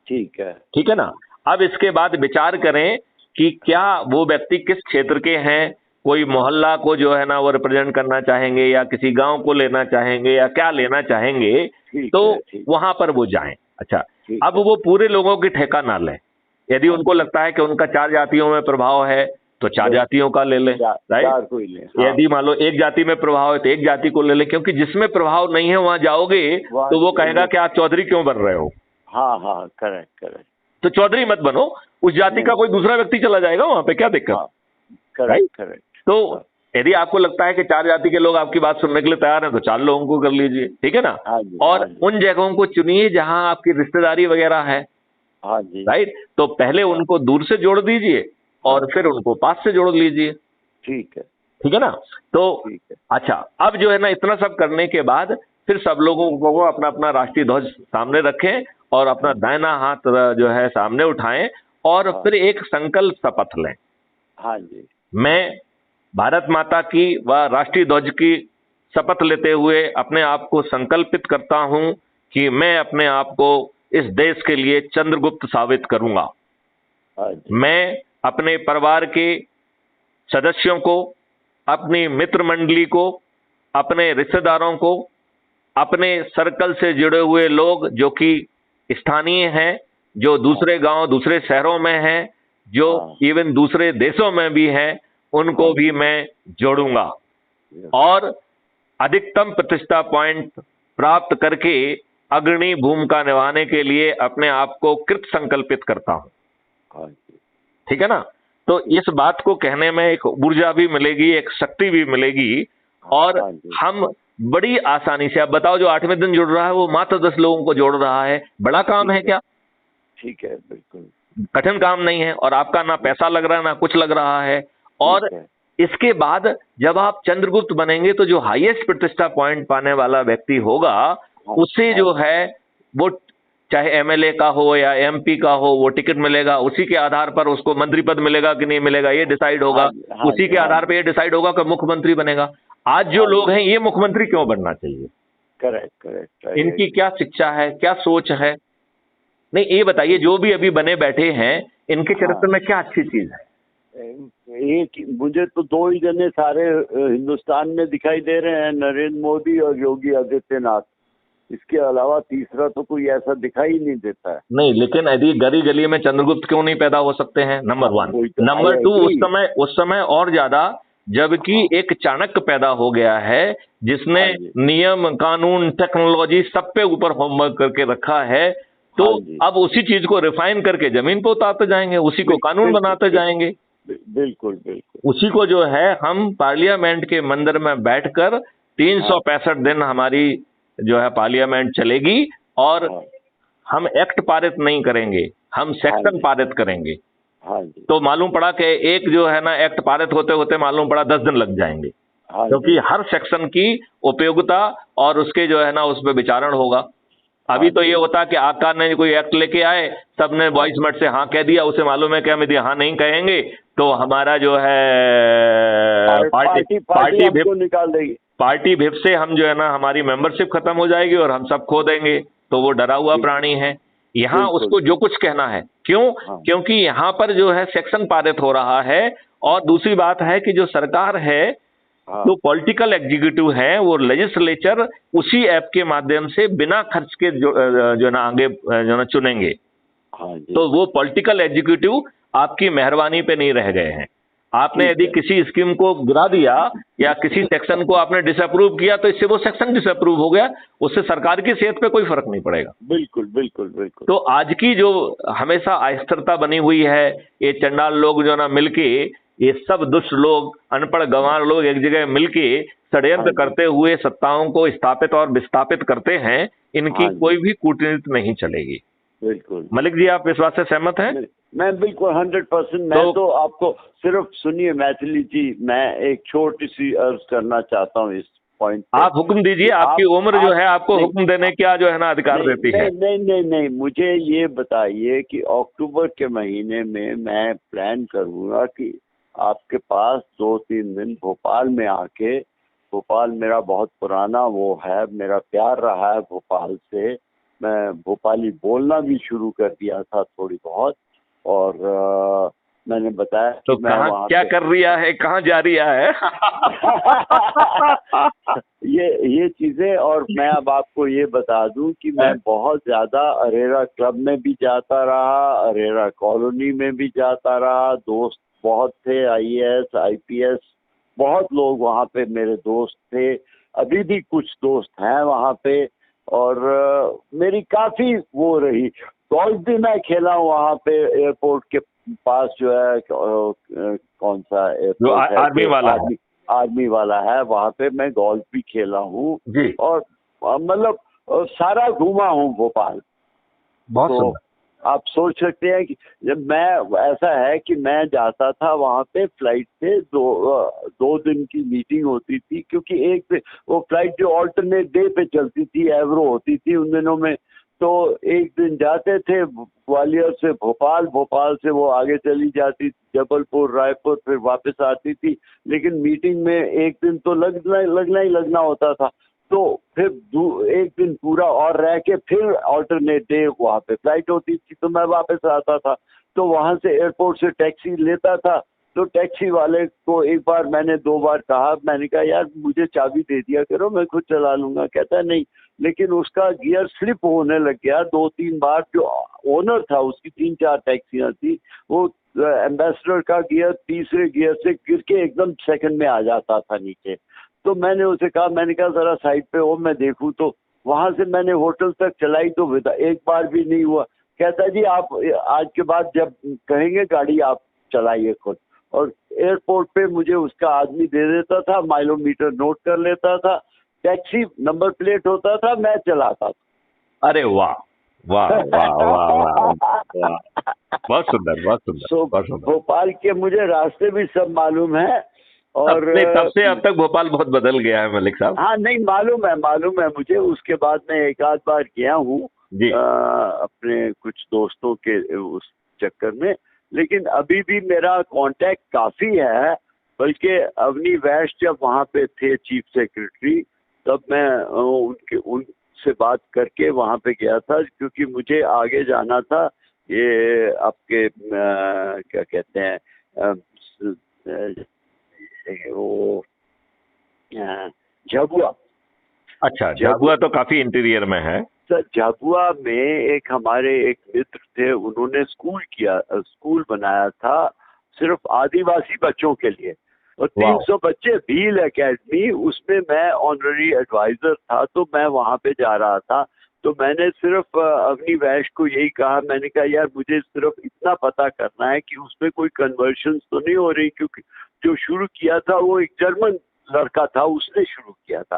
ठीक है। ठीक है ना? अब इसके बाद विचार करें कि क्या वो व्यक्ति किस क्षेत्र के हैं, कोई मोहल्ला को जो है ना वो रिप्रेजेंट करना चाहेंगे या किसी गांव को लेना चाहेंगे या क्या लेना चाहेंगे, तो वहां पर वो जाएं। अच्छा, अब वो पूरे लोगों की ठेका ना लें। यदि उनको लगता है कि उनका 4 जातियों में प्रभाव है तो 4 जातियों का ले लें, राइट? यदि मान लो एक जाति में प्रभाव है तो एक जाति को ले लें, क्योंकि जिसमें प्रभाव नहीं है वहां जाओगे तो वो कहेगा कि आप चौधरी क्यों बन रहे हो। हाँ हाँ, करेक्ट करेक्ट। तो चौधरी मत बनो, उस जाति का कोई दूसरा व्यक्ति चला जाएगा वहां पे, क्या दिक्कत? Correct correct. तो यदि आपको लगता है कि 4 जाति के लोग आपकी बात सुनने के लिए तैयार हैं तो 4 लोगों को कर लीजिए, ठीक है ना? और उन जगहों को चुनिए जहां आपकी रिश्तेदारी वगैरह है, राइट? तो पहले उनको दूर से जोड़ दीजिए और फिर उनको पास से जोड़ लीजिए। ठीक है। ठीक है ना? तो अच्छा, अब जो है ना इतना सब करने के बाद फिर सब लोगों को अपना अपना राष्ट्रीय ध्वज सामने रखें और अपना दाहिना हाथ जो है सामने उठाएं और फिर एक संकल्प शपथ लें। हाँ जी। मैं भारत माता की व राष्ट्रीय ध्वज की शपथ लेते हुए अपने आप को संकल्पित करता हूं कि मैं अपने आप को इस देश के लिए चंद्रगुप्त साबित करूंगा। हाँ जी। मैं अपने परिवार के सदस्यों को, अपनी मित्र मंडली को, अपने रिश्तेदारों को, अपने सर्कल से जुड़े हुए लोग जो कि स्थानीय हैं, जो दूसरे गांव दूसरे शहरों में हैं, जो हाँ। इवन दूसरे देशों में भी हैं, उनको भी मैं जोड़ूंगा और अधिकतम प्रतिष्ठा पॉइंट प्राप्त करके अग्रणी भूमिका निभाने के लिए अपने आप को कृत संकल्पित करता हूं। हाँ जी। ठीक है ना? तो इस बात को कहने में एक ऊर्जा भी मिलेगी, एक शक्ति भी मिलेगी और हाँ जी। हम बड़ी आसानी से, आप बताओ, जो 8वें दिन जुड़ रहा है वो मात्र 10 लोगों को जोड़ रहा है। बड़ा काम है क्या? ठीक है, बिल्कुल कठिन काम नहीं है और आपका ना पैसा लग रहा है ना कुछ लग रहा है। और ठीक है। इसके बाद जब आप चंद्रगुप्त बनेंगे तो जो हाईएस्ट प्रतिष्ठा पॉइंट पाने वाला व्यक्ति होगा हाँ, उसे जो है वो चाहे एमएलए का हो या एमपी का हो, वो टिकट मिलेगा। उसी के आधार पर उसको मंत्री पद मिलेगा कि नहीं मिलेगा ये डिसाइड होगा। हाँ जी, हाँ उसी जी, के हाँ आधार पर ये डिसाइड होगा कि मुख्यमंत्री बनेगा। आज जो हाँ लोग जी। हैं ये मुख्यमंत्री क्यों बनना चाहिए? Correct correct. इनकी क्या शिक्षा है, क्या सोच है? नहीं, ये बताइए, जो भी अभी बने बैठे हैं इनके चरित्र में क्या अच्छी चीज है? एक मुझे तो दो ही जने सारे हिंदुस्तान में दिखाई दे रहे हैं, नरेंद्र मोदी और योगी आदित्यनाथ। इसके अलावा तीसरा तो कोई ऐसा दिखाई ही नहीं देता है। नहीं, लेकिन यदि गली गली में चंद्रगुप्त क्यों नहीं पैदा हो सकते हैं? Number one. कोई तो नंबर I टू, agree। उस समय और ज्यादा, जबकि एक चाणक्य पैदा हो गया है जिसने हाँ जी। नियम कानून टेक्नोलॉजी सब पे ऊपर होमवर्क करके रखा है। तो हाँ जी। अब उसी चीज को रिफाइन करके जमीन पे उतारते जाएंगे, उसी को कानून बिल्कुल, बनाते जाएंगे। बिल्कुल बिल्कुल। उसी को जो है हम पार्लियामेंट के मंदिर में बैठकर 365 दिन हमारी जो है पार्लियामेंट चलेगी और हाँ हम एक्ट पारित नहीं करेंगे, हम हाँ सेक्शन जी। पारित करेंगे। हाँ जी। तो मालूम पड़ा कि एक जो है ना एक्ट पारित होते होते मालूम पड़ा 10 दिन लग जाएंगे, हाँ क्योंकि जी। हर सेक्शन की उपयोगिता और उसके जो है ना उस पर विचारण होगा। अभी तो ये होता कि आकार ने कोई एक्ट लेके आए, सबने वॉइस मत से हाँ कह दिया, उसे मालूम है कि हम यदि हाँ नहीं कहेंगे तो हमारा जो है पार्टी हमको निकाल देगी। पार्टी विप से हम जो है ना हमारी मेंबरशिप खत्म हो जाएगी और हम सब खो देंगे। तो वो डरा हुआ प्राणी है। यहाँ उसको जो कुछ कहना है, क्यों? क्योंकि यहाँ पर जो है सेक्शन पारित हो रहा है। और दूसरी बात है कि जो सरकार है, जो पॉलिटिकल एग्जीक्यूटिव है, वो लेजिस्लेचर उसी ऐप के माध्यम से बिना खर्च के जो ना आगे जो ना चुनेंगे। तो वो पॉलिटिकल एग्जीक्यूटिव आपकी मेहरबानी पे नहीं रह गए हैं। आपने यदि किसी स्कीम को गिरा दिया या किसी सेक्शन को आपने डिसअप्रूव किया तो इससे वो सेक्शन डिसअप्रूव हो गया, उससे सरकार की सेहत पे कोई फर्क नहीं पड़ेगा। बिल्कुल बिल्कुल बिल्कुल। तो आज की जो हमेशा अस्थिरता बनी हुई है, ये चंडाल लोग जो ना मिलके, ये सब दुष्ट लोग, अनपढ़ गंवार लोग एक जगह मिलके षड्यंत्र करते हुए सत्ताओं को स्थापित और विस्थापित करते हैं, इनकी कोई भी कूटनीति नहीं चलेगी। बिल्कुल। मलिक जी, आप इस बात से सहमत हैं? मैं बिल्कुल 100%। मैं तो आपको सिर्फ सुनिए मैथिली जी, मैं एक छोटी सी अर्ज करना चाहता हूँ इस पॉइंट। आप हुक्म दीजिए, आपकी उम्र जो है आपको हुक्म देने का जो है ना अधिकार देती है। नहीं, मुझे ये बताइए कि अक्टूबर के महीने में मैं प्लान करूँगा कि आपके पास 2-3 दिन भोपाल में आके, भोपाल मेरा बहुत पुराना वो है, मेरा प्यार रहा है भोपाल से। मैं भोपाली बोलना भी शुरू कर दिया था थोड़ी बहुत। और मैंने बताया तो कहाँ क्या कर रिया है, कहाँ जा रिया है? ये चीजें। और मैं अब आपको ये बता दूं कि मैं बहुत ज्यादा अरेरा क्लब में भी जाता रहा, अरेरा कॉलोनी में भी जाता रहा। दोस्त बहुत थे, IAS IPS बहुत लोग वहाँ पे मेरे दोस्त थे, अभी भी कुछ दोस्त हैं वहाँ पे। और मेरी काफी वो रही। गोल्फ भी मैं खेला हूँ वहाँ पे, एयरपोर्ट के पास जो है कौन सा एयरपोर्ट है, आर्मी वाला है, वहाँ पे मैं गोल्फ भी खेला हूँ। और मतलब सारा घूमा हूँ भोपाल। तो आप सोच सकते हैं कि जब मैं, ऐसा है कि मैं जाता था वहाँ पे फ्लाइट से, 2 दिन की मीटिंग होती थी, क्योंकि एक वो फ्लाइट जो ऑल्टरनेट डे पे चलती थी, एवरो होती थी उन दिनों में, तो एक दिन जाते थे ग्वालियर से भोपाल, भोपाल से वो आगे चली जाती जबलपुर, रायपुर, फिर वापस आती थी। लेकिन मीटिंग में एक दिन तो लगना ही लगना होता था। तो फिर एक दिन पूरा और रह के फिर ऑल्टरनेट डे वहाँ पे फ्लाइट होती थी, तो मैं वापस आता था। तो वहाँ से एयरपोर्ट से टैक्सी लेता था। तो टैक्सी वाले को एक बार मैंने 2 बार कहा, मैंने कहा यार मुझे चाबी दे दिया करो, मैं खुद चला लूंगा। कहता है नहीं, लेकिन उसका गियर स्लिप होने लग गया 2-3 बार। जो ओनर था, उसकी 3-4 टैक्सियां थी, वो एम्बेसडर का गियर तीसरे गियर से गिर के एकदम सेकंड में आ जाता था नीचे। तो मैंने उसे कहा, मैंने कहा जरा साइड पे हो, मैं देखूं। तो वहां से मैंने होटल तक चलाई तो विदा एक बार भी नहीं हुआ। कहता जी आप आज के बाद जब कहेंगे गाड़ी आप चलाइए खुद। और एयरपोर्ट पे मुझे उसका आदमी दे देता था, माइलोमीटर नोट कर लेता था, टैक्सी नंबर प्लेट होता था, मैं चलाता था। अरे वाह वाह वाह वाह वाह वाह, बहुत सुंदर बहुत सुंदर बहुत सुंदर। भोपाल के मुझे रास्ते भी सब मालूम है। और तब से अब तक भोपाल बहुत बदल गया है मलिक साहब। हाँ नहीं, मालूम है मुझे। उसके बाद मैं एक आध बार गया हूँ अपने कुछ दोस्तों के उस चक्कर में। लेकिन अभी भी मेरा कांटेक्ट काफी है। बल्कि अवनी वैश्य जब वहाँ पे थे चीफ सेक्रेटरी, तब मैं उनसे बात करके वहाँ पे गया था, क्योंकि मुझे आगे जाना था। ये आपके क्या कहते हैं वो झाबुआ। अच्छा, झाबुआ तो काफी इंटीरियर में है। सर झाबुआ में एक हमारे एक मित्र थे, उन्होंने स्कूल बनाया था सिर्फ आदिवासी बच्चों के लिए। और 300 बच्चे, भील एकेडमी, उसमें मैं ऑनररी एडवाइजर था। तो मैं वहाँ पे जा रहा था। तो मैंने सिर्फ अवनी वैश्य को यही कहा, मैंने कहा यार मुझे सिर्फ इतना पता करना है कि उसमें कोई कन्वर्शन तो नहीं हो रही, क्योंकि जो शुरू किया था वो एक जर्मन लड़का था, उसने शुरू किया था।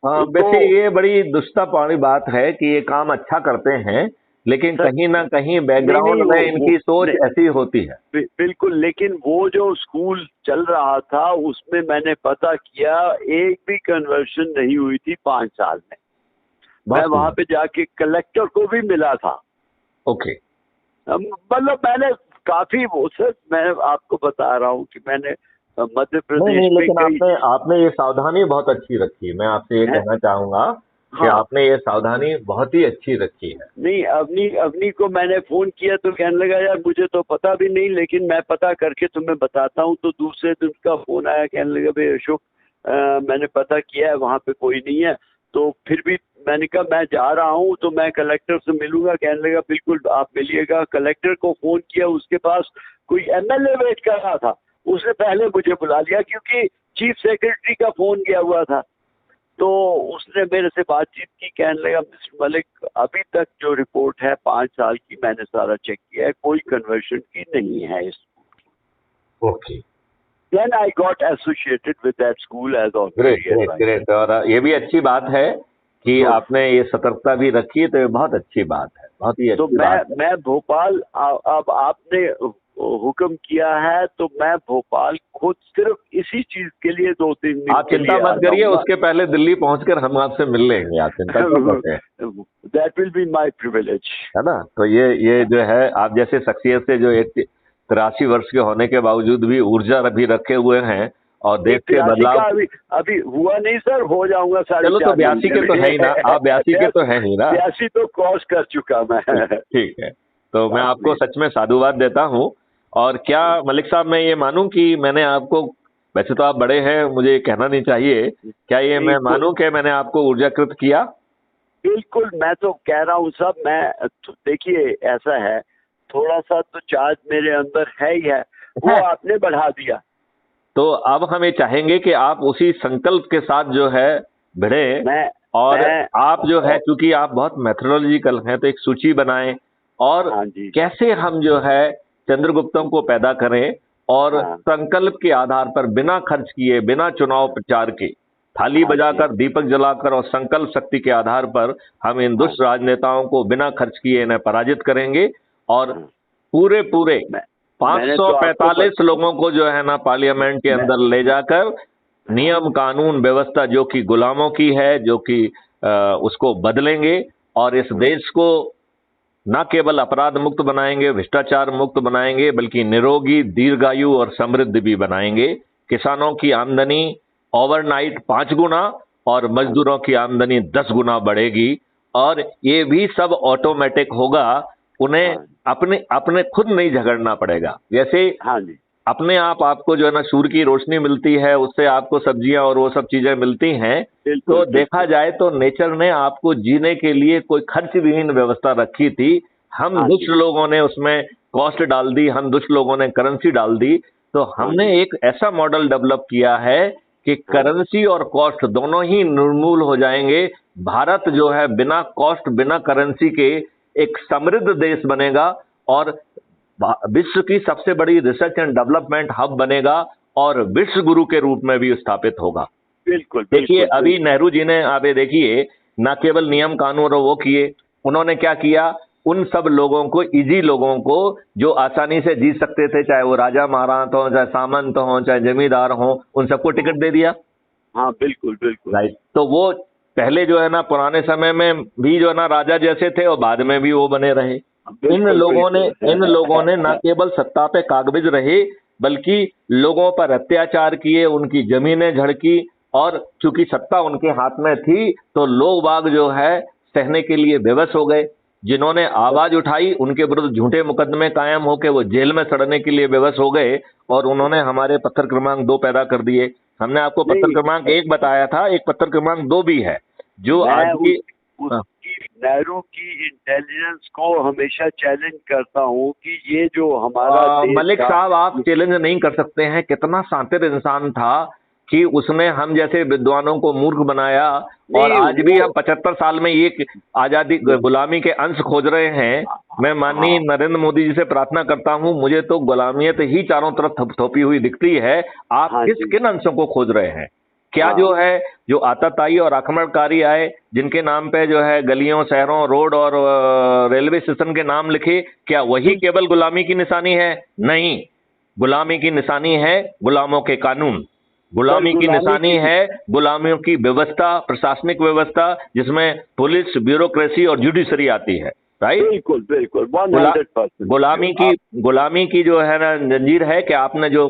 हाँ, वैसे ये बड़ी दुष्टापानी बात है कि ये काम अच्छा करते हैं, लेकिन कहीं ना कहीं बैकग्राउंड में इनकी सोच ऐसी होती है। बिल्कुल। लेकिन वो जो स्कूल चल रहा था उसमें मैंने पता किया, एक भी कन्वर्शन नहीं हुई थी 5 साल में। मैं वहां पे जाके कलेक्टर को भी मिला था। ओके। मतलब मैंने काफी वो सर, मैं आपको बता रहा हूँ कि मैंने मध्य प्रदेश में लेकिन आपने ये सावधानी बहुत अच्छी रखी। मैं आपसे ये कहना चाहूंगा कि आपने ये सावधानी बहुत ही अच्छी रखी है। नहीं, अवनी को मैंने फोन किया तो कहने लगा यार मुझे तो पता भी नहीं, लेकिन मैं पता करके तुम्हें बताता हूँ। तो दूसरे दिन का फोन आया, कहने लगा भाई अशोक मैंने पता किया है, वहाँ पे कोई नहीं है। तो फिर भी मैंने कहा मैं जा रहा हूँ तो मैं कलेक्टर से मिलूंगा। कहने लगा बिल्कुल आप मिलिएगा। कलेक्टर को फोन किया, उसके पास कोई एमएलए वेट कर रहा था, उसने पहले मुझे बुला लिया क्योंकि चीफ सेक्रेटरी का फोन गया हुआ था। तो उसने मेरे से बातचीत की, कहने लगा मिस्टर मलिक अभी तक जो रिपोर्ट है 5 साल की मैंने सारा चेक किया है, कोई कन्वर्शन की नहीं है इस। Okay. Then I got associated with that school as great. और ये भी अच्छी बात है कि आपने ये सतर्कता भी रखी है, तो ये बहुत अच्छी बात है, बहुत ही अच्छी बात है। मैं भोपाल, अब आपने हुक्म किया है तो मैं भोपाल खुद सिर्फ इसी चीज के लिए 2-3 दिन आप चिंता मत करिए, उसके पहले दिल्ली पहुंचकर हम आपसे मिल लेंगे, आप चिंता मत करिए। That will be my privilege, है ना। तो ये जो है, आप जैसे शख्सियत से जो 83 वर्ष के होने के बावजूद भी ऊर्जा भी रखे हुए हैं और देश के बदलाव अभी हुआ नहीं सर, हो जाऊंगा। चलो तो 82 के तो है ही ना, आप 82 के तो है ही ना। 82 तो क्रॉस कर चुका मैं। ठीक है, तो मैं आपको सच में साधुवाद देता हूँ। और क्या मलिक साहब, मैं ये मानूं कि मैंने आपको, वैसे तो आप बड़े हैं, मुझे कहना नहीं चाहिए, क्या ये मैं मानूं कि मैंने आपको ऊर्जाकृत किया? बिल्कुल, मैं तो कह रहा हूँ साहब। मैं देखिए ऐसा है, थोड़ा सा तो चार्ज मेरे अंदर है ही है, वो आपने बढ़ा दिया। तो अब हम ये चाहेंगे कि आप उसी संकल्प के साथ जो है भिड़े, और आप जो है, क्योंकि आप बहुत मेथोडोलॉजिकल हैं, तो एक सूची बनाएं और कैसे हम जो है चंद्रगुप्तों को पैदा करें, और संकल्प के आधार पर बिना खर्च किए, बिना चुनाव प्रचार के, थाली बजाकर, दीपक जलाकर और संकल्प शक्ति के आधार पर हम इन दुष्ट राजनेताओं को बिना खर्च किए इन्हें पराजित करेंगे। और पूरे 545 लोगों को जो है ना पार्लियामेंट के अंदर ले जाकर नियम कानून व्यवस्था जो कि गुलामों की है, जो कि उसको बदलेंगे और इस देश को ना केवल अपराध मुक्त बनाएंगे, भ्रष्टाचार मुक्त बनाएंगे, बल्कि निरोगी, दीर्घायु और समृद्ध भी बनाएंगे। किसानों की आमदनी ओवरनाइट 5 गुना और मजदूरों की आमदनी 10 गुना बढ़ेगी। और ये भी सब ऑटोमेटिक होगा, उन्हें हाँ अपने अपने खुद नहीं झगड़ना पड़ेगा। जैसे हाँ जी, अपने आप आपको जो है ना सूर्य की रोशनी मिलती है, उससे आपको सब्जियां और वो सब चीजें मिलती हैं। बिल्कुल तो देखा बिल्कुल। जाए तो नेचर ने आपको जीने के लिए कोई खर्च विहीन व्यवस्था रखी थी। हम हाँ दुष्ट जी, लोगों ने उसमें कॉस्ट डाल दी, हम दुष्ट लोगों ने करेंसी डाल दी। तो हाँ हमने जी, एक ऐसा मॉडल डेवलप किया है कि हाँ करेंसी और कॉस्ट दोनों ही निर्मूल हो जाएंगे। भारत जो है बिना कॉस्ट, बिना करेंसी के एक समृद्ध देश बनेगा और विश्व की सबसे बड़ी रिसर्च एंड डेवलपमेंट हब बनेगा और विश्व गुरु के रूप में भी स्थापित होगा। बिल्कुल देखिए, बिल्कुल अभी बिल्कुल। नेहरू जी ने, आप ये देखिए, ना केवल नियम कानून और वो किए, उन्होंने क्या किया, उन सब लोगों को, इजी लोगों को, जो आसानी से जी सकते थे, चाहे वो राजा महाराज हो, चाहे सामंत हो, चाहे जमींदार हो, उन सबको हाँ टिकट दे दिया। हाँ, बिल्कुल बिल्कुल। राइट। तो वो पहले जो है ना पुराने समय में भी जो है ना राजा जैसे थे और बाद में भी वो बने रहे। इन बिल्कुल लोगों ने बिल्कुल। इन लोगों ने न केवल सत्ता पे काबिज रहे, बल्कि लोगों पर अत्याचार किए, उनकी जमीनें झड़की। और चूंकि सत्ता उनके हाथ में थी तो लोग बाग जो है सहने के लिए बेबस हो गए। जिन्होंने आवाज उठाई उनके विरुद्ध झूठे मुकदमे कायम होकर वो जेल में सड़ने के लिए बेबस हो गए और उन्होंने हमारे पत्थर क्रमांक 2 पैदा कर दिए। हमने आपको पत्थर नहीं, क्रमांक 1 बताया था, एक पत्थर क्रमांक 2 भी है जो मैं आज की। हाँ। उसकी नेहरू की इंटेलिजेंस को हमेशा चैलेंज करता हूँ कि ये जो हमारा देश मलिक था। साहब, आप चैलेंज नहीं कर सकते हैं। कितना शातिर इंसान था कि उसने हम जैसे विद्वानों को मूर्ख बनाया। और नहीं आज भी वो, हम 75 साल में ये आजादी, गुलामी के अंश खोज रहे हैं। मैं माननीय हाँ नरेंद्र मोदी जी से प्रार्थना करता हूं, मुझे तो गुलामियत ही चारों तरफ थोपी हुई दिखती है। आप हाँ किस जी, किन अंशों को खोज रहे हैं? क्या हाँ जो है, जो आतताई और आक्रमणकारी आए, जिनके नाम पे जो है गलियों, शहरों, रोड और रेलवे स्टेशन के नाम लिखे, क्या वही बिल्कुल केवल गुलामी की निशानी है? नहीं। गुलामी की निशानी है गुलामों के कानून। सर, गुलामी की गुलामी निशानी की। है गुलामियों की व्यवस्था, प्रशासनिक व्यवस्था, जिसमें पुलिस, ब्यूरोक्रेसी और जुडिशरी आती है। राइट। बिल्कुल बिल्कुल, गुला 100%। गुलामी की आप गुलामी की जो है ना जंजीर है कि आपने जो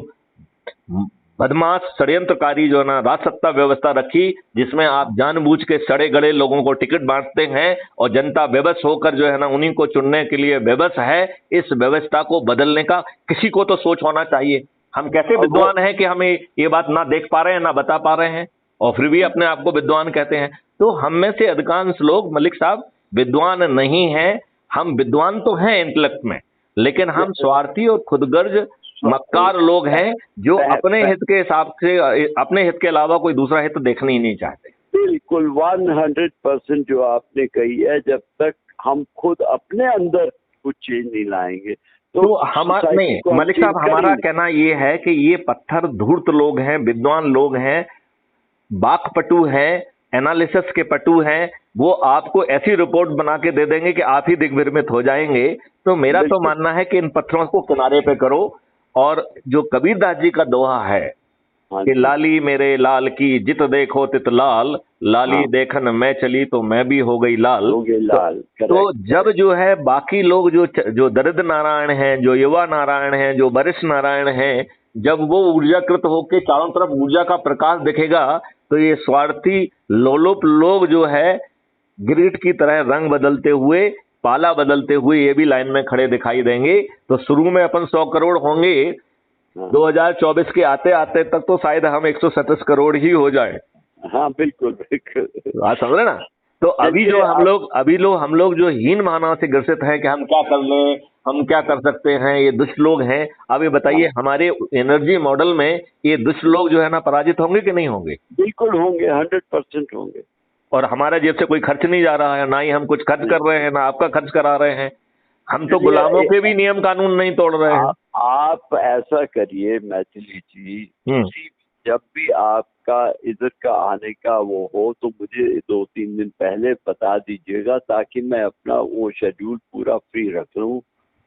बदमाश, षड्यंत्रकारी जो है ना राज सत्ता व्यवस्था रखी, जिसमें आप जानबूझ के सड़े गड़े लोगों को टिकट बांटते हैं और जनता बेबस होकर जो है ना उन्हीं को चुनने के लिए बेबस है। इस व्यवस्था को बदलने का किसी को तो सोच होना चाहिए। हम कैसे अब वो, विद्वान हैं कि हमें ये बात ना देख पा रहे हैं, ना बता पा रहे हैं, और फिर भी अपने आप को विद्वान कहते हैं। तो हम में से अधिकांश लोग, मलिक साहब, विद्वान नहीं हैं। हम विद्वान तो हैं इंटेलेक्ट में, लेकिन हम स्वार्थी और खुदगर्ज मक्कार लोग हैं जो अपने हित के हिसाब से, अपने हित के अलावा कोई दूसरा हित देखना ही नहीं चाहते। बिल्कुल 100% जो आपने कही है, जब तक हम खुद अपने अंदर कुछ चेंज नहीं लाएंगे तो तो हमारा सोसाइटी नहीं, को हम मलिक चेंज साहब, कर ही हमारा नहीं। कहना ये है कि ये पत्थर धूर्त लोग हैं, विद्वान लोग हैं, बाकपटु हैं, एनालिसिस के पटु हैं। वो आपको ऐसी रिपोर्ट बना के दे देंगे कि आप ही दिग्भ्रमित हो जाएंगे। तो मेरा तो बिल्कुल। मानना है कि इन पत्थरों को किनारे पे करो। और जो कबीरदास जी का दोहा है हाँ कि जी। लाली मेरे लाल की जित देखो तित लाल, लाली हाँ, देखन मैं चली तो मैं भी हो गई लाल। हो गए तो, लाल। तो करेक्ट जब करेक्ट। जो है बाकी लोग जो दरिद्र नारायण हैं, जो युवा नारायण हैं, जो वरिष्ठ नारायण हैं, जब वो ऊर्जाकृत होकर चारों तरफ ऊर्जा का प्रकाश दिखेगा, तो ये स्वार्थी लोलुप लोग जो है गिरीट की तरह रंग बदलते हुए, पाला बदलते हुए ये भी लाइन में खड़े दिखाई देंगे। तो शुरू में अपन 100 करोड़ होंगे, हाँ 2024 के आते आते तक तो शायद हम 137 करोड़ ही हो जाए। हाँ, बिल्कुल बिल्कुल। बात समझ रहे ना? तो अभी चलिए जो आप, हम लोग जो हीन भावना से ग्रसित हैं कि हम क्या कर लें, हम क्या कर सकते हैं, ये दुष्ट लोग हैं। अब ये बताइए, हाँ हमारे एनर्जी मॉडल में ये दुष्ट लोग जो है ना पराजित होंगे कि नहीं होंगे? बिल्कुल होंगे, 100% होंगे। और हमारे जेब से कोई खर्च नहीं जा रहा है, ना ही हम कुछ खर्च कर रहे हैं, ना आपका खर्च करा रहे हैं। हम तो गुलामों चलिए के भी नियम कानून नहीं तोड़ रहे हैं। आप ऐसा करिए मैथिली जी, हम्म। जब भी आपका इधर का आने का वो हो तो मुझे 2-3 दिन पहले बता दीजिएगा, ताकि मैं अपना वो शेड्यूल पूरा फ्री रख लूँ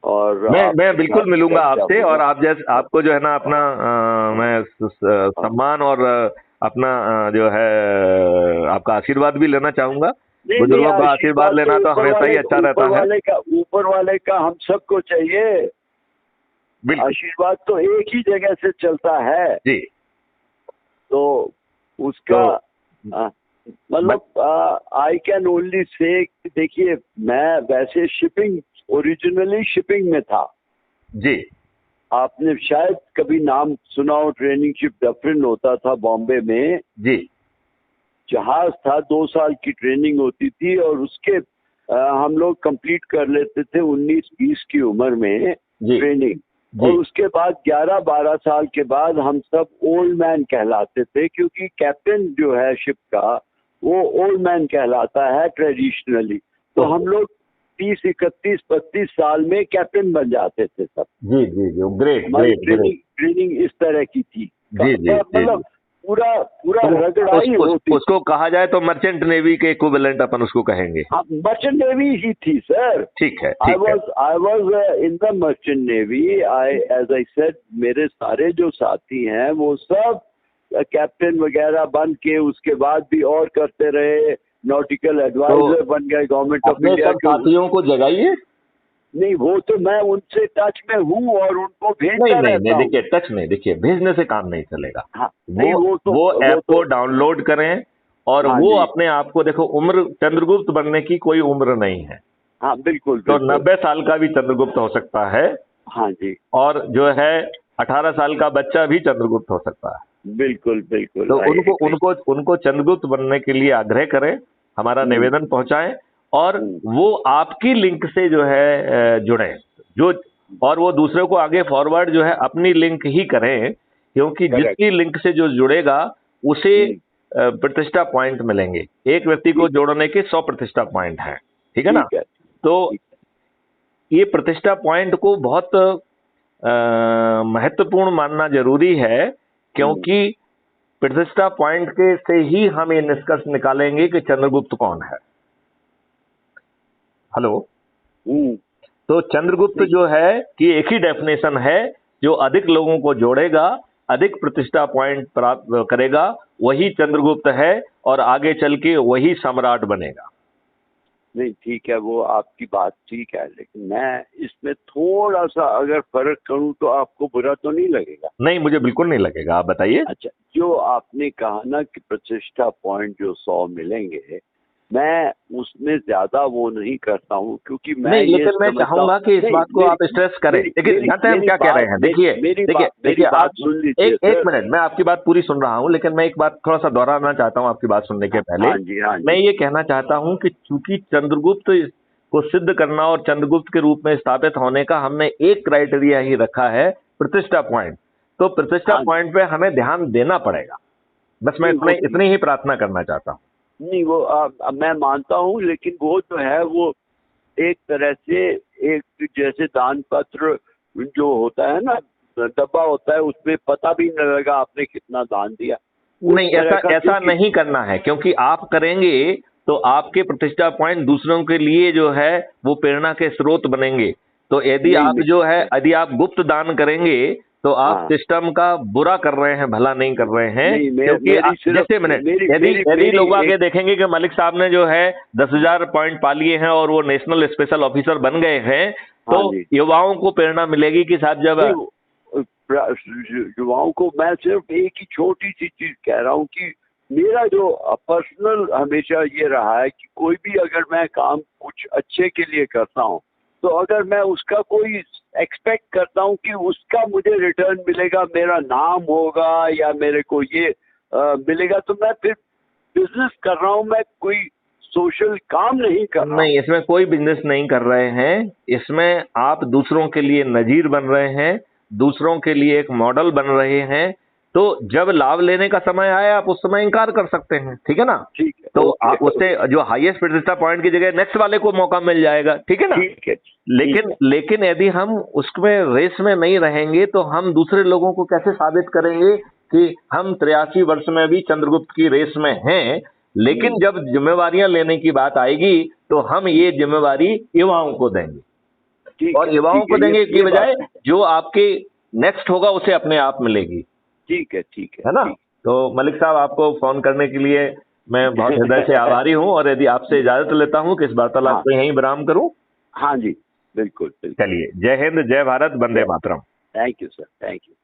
और मैं आपके बिल्कुल साथ मिलूंगा चर्चा आपसे, होगा। और आप जैसे आपको जो है ना अपना मैं सम्मान और अपना जो है आपका आशीर्वाद भी लेना चाहूंगा। नहीं बुजुर्गों का आशीर्वाद लेना तो हमेशा ही अच्छा रहता है। ऊपर वाले का हम सबको चाहिए। बिल्कुल। आशीर्वाद तो एक ही जगह से चलता है जी। तो उसका मतलब आई कैन ओनली से, देखिए मैं वैसे शिपिंग, ओरिजिनली शिपिंग में था जी। आपने शायद कभी नाम सुना हो, ट्रेनिंग शिप डफरिन होता था बॉम्बे में जी। जहाज था, 2 साल की ट्रेनिंग होती थी और उसके हम लोग कंप्लीट कर लेते थे 19-20 की उम्र में ट्रेनिंग। और उसके बाद 11-12 साल के बाद हम सब ओल्ड मैन कहलाते थे, क्योंकि कैप्टन जो है शिप का वो ओल्ड मैन कहलाता है ट्रेडिशनली। तो हम लोग 30, 31, 32 साल में कैप्टन बन जाते थे सब। जी जी जी, ग्रेट ग्रेट। ट्रेनिंग इस तरह की थी। जी जी, मतलब पूरा रगड़ाई होती। उसको कहा जाए तो मर्चेंट नेवी के इक्विवेलेंट अपन उसको कहेंगे। हाँ, मर्चेंट नेवी ही थी सर। ठीक है। I was in the merchant navy. As I said, मेरे सारे जो साथी हैं वो सब कैप्टन वगैरह बन के उसके बाद भी और करते रहे, नॉटिकल एडवाइजर बन गए गवर्नमेंट ऑफ इंडिया के। साथियों को जगाइए। नहीं, वो तो मैं उनसे टच में हूँ और उनको भेजता रहता हूँ। देखिए टच नहीं, देखिए भेजने से काम नहीं चलेगा। हाँ, वो ऐप को डाउनलोड करें और हाँ वो अपने आप को देखो, उम्र चंद्रगुप्त बनने की कोई उम्र नहीं है। हाँ बिल्कुल, तो 90 साल का भी चंद्रगुप्त हो सकता है। हाँ जी। और जो है 18 साल का बच्चा भी चंद्रगुप्त हो सकता है। बिल्कुल बिल्कुल। तो उनको चंद्रगुप्त बनने के लिए आग्रह करें, हमारा निवेदन पहुंचाएं और वो आपकी लिंक से जो है जुड़े, और वो दूसरे को आगे फॉरवर्ड जो है अपनी लिंक ही करें, क्योंकि जिसकी लिंक से जो जुड़ेगा उसे प्रतिष्ठा पॉइंट मिलेंगे। एक व्यक्ति को जोड़ने के 100 प्रतिष्ठा पॉइंट हैं, ठीक है ना। तो ये प्रतिष्ठा पॉइंट को बहुत महत्वपूर्ण मानना जरूरी है, क्योंकि प्रतिष्ठा पॉइंट के से ही हम ये निष्कर्ष निकालेंगे कि चंद्रगुप्त कौन है। हेलो। तो चंद्रगुप्त जो है कि एक ही डेफिनेशन है, जो अधिक लोगों को जोड़ेगा, अधिक प्रतिष्ठा पॉइंट प्राप्त करेगा, वही चंद्रगुप्त है और आगे चल के वही सम्राट बनेगा। नहीं ठीक है, वो आपकी बात ठीक है, लेकिन मैं इसमें थोड़ा सा अगर फर्क करूं तो आपको बुरा तो नहीं लगेगा? नहीं, मुझे बिल्कुल नहीं लगेगा, आप बताइए। अच्छा, जो आपने कहा ना कि प्रतिष्ठा पॉइंट जो 100 मिलेंगे, मैं उसमें ज्यादा वो नहीं करता हूँ, क्योंकि लेकिन मैं चाहूंगा कि इस बात को आप स्ट्रेस करें। देखिए जानते हैं हम क्या कह रहे हैं। देखिए बात सुन लीजिए। एक मिनट, मैं आपकी बात पूरी सुन रहा हूँ, लेकिन मैं एक बात थोड़ा सा दोहराना चाहता हूँ आपकी बात सुनने के पहले। हाँ जी, हाँ जी। मैं ये कहना चाहता हूँ कि चूंकि चंद्रगुप्त को सिद्ध करना और चंद्रगुप्त के रूप में स्थापित होने का हमने एक क्राइटेरिया ही रखा है, प्रतिष्ठा पॉइंट। तो प्रतिष्ठा पॉइंट पे हमें ध्यान देना पड़ेगा। बस मैं इतनी ही प्रार्थना करना चाहता हूँ। नहीं, वो मैं मानता हूँ, लेकिन वो जो है वो एक तरह से एक जैसे दान पत्र जो होता है ना, डब्बा होता है, उसमें पता भी नहीं लगा आपने कितना दान दिया। नहीं, ऐसा नहीं करना है, क्योंकि आप करेंगे तो आपके प्रतिष्ठा पॉइंट दूसरों के लिए जो है वो प्रेरणा के स्रोत बनेंगे। तो यदि आप गुप्त दान करेंगे तो आप सिस्टम का बुरा कर रहे हैं, भला नहीं कर रहे हैं। क्योंकि जैसे यदि लोग आगे देखेंगे कि मलिक साहब ने जो है 10,000 पॉइंट पा लिए हैं और वो नेशनल स्पेशल ऑफिसर बन गए हैं, तो युवाओं को प्रेरणा मिलेगी कि साहब जब युवाओं को, मैं सिर्फ एक ही छोटी सी चीज कह रहा हूँ कि मेरा जो पर्सनल हमेशा ये रहा है कि कोई भी अगर मैं काम कुछ अच्छे के लिए करता हूँ, तो अगर मैं उसका कोई एक्सपेक्ट करता हूँ कि उसका मुझे रिटर्न मिलेगा, मेरा नाम होगा या मेरे को ये मिलेगा, तो मैं फिर बिजनेस कर रहा हूँ, मैं कोई सोशल काम नहीं कर रहा। नहीं, इसमें कोई बिजनेस नहीं कर रहे हैं, इसमें आप दूसरों के लिए नजीर बन रहे हैं, दूसरों के लिए एक मॉडल बन रहे हैं। तो जब लाभ लेने का समय आए आप उस समय इंकार कर सकते हैं, ठीक है ना। ठीक है, तो आप उससे जो हाईएस्ट प्रतिष्ठा पॉइंट की जगह नेक्स्ट वाले को मौका मिल जाएगा, ठीक है ना। ठीक है। लेकिन यदि हम उसमें रेस में नहीं रहेंगे तो हम दूसरे लोगों को कैसे साबित करेंगे कि हम 83 वर्ष में भी चंद्रगुप्त की रेस में हैं। लेकिन जब जिम्मेवारियां लेने की बात आएगी तो हम ये जिम्मेवारी युवाओं को देंगे, और युवाओं को देंगे की बजाय जो आपके नेक्स्ट होगा उसे अपने आप मिलेगी। ठीक है है ना। तो मलिक साहब, आपको फोन करने के लिए मैं बहुत हृदय से आभारी हूँ, और यदि आपसे इजाजत लेता हूँ कि इस वार्तालाप को यहीं विराम करूँ। हाँ जी, बिल्कुल बिल्कुल। चलिए, जय हिंद, जय भारत, वंदे मातरम। Thank you sir, thank you.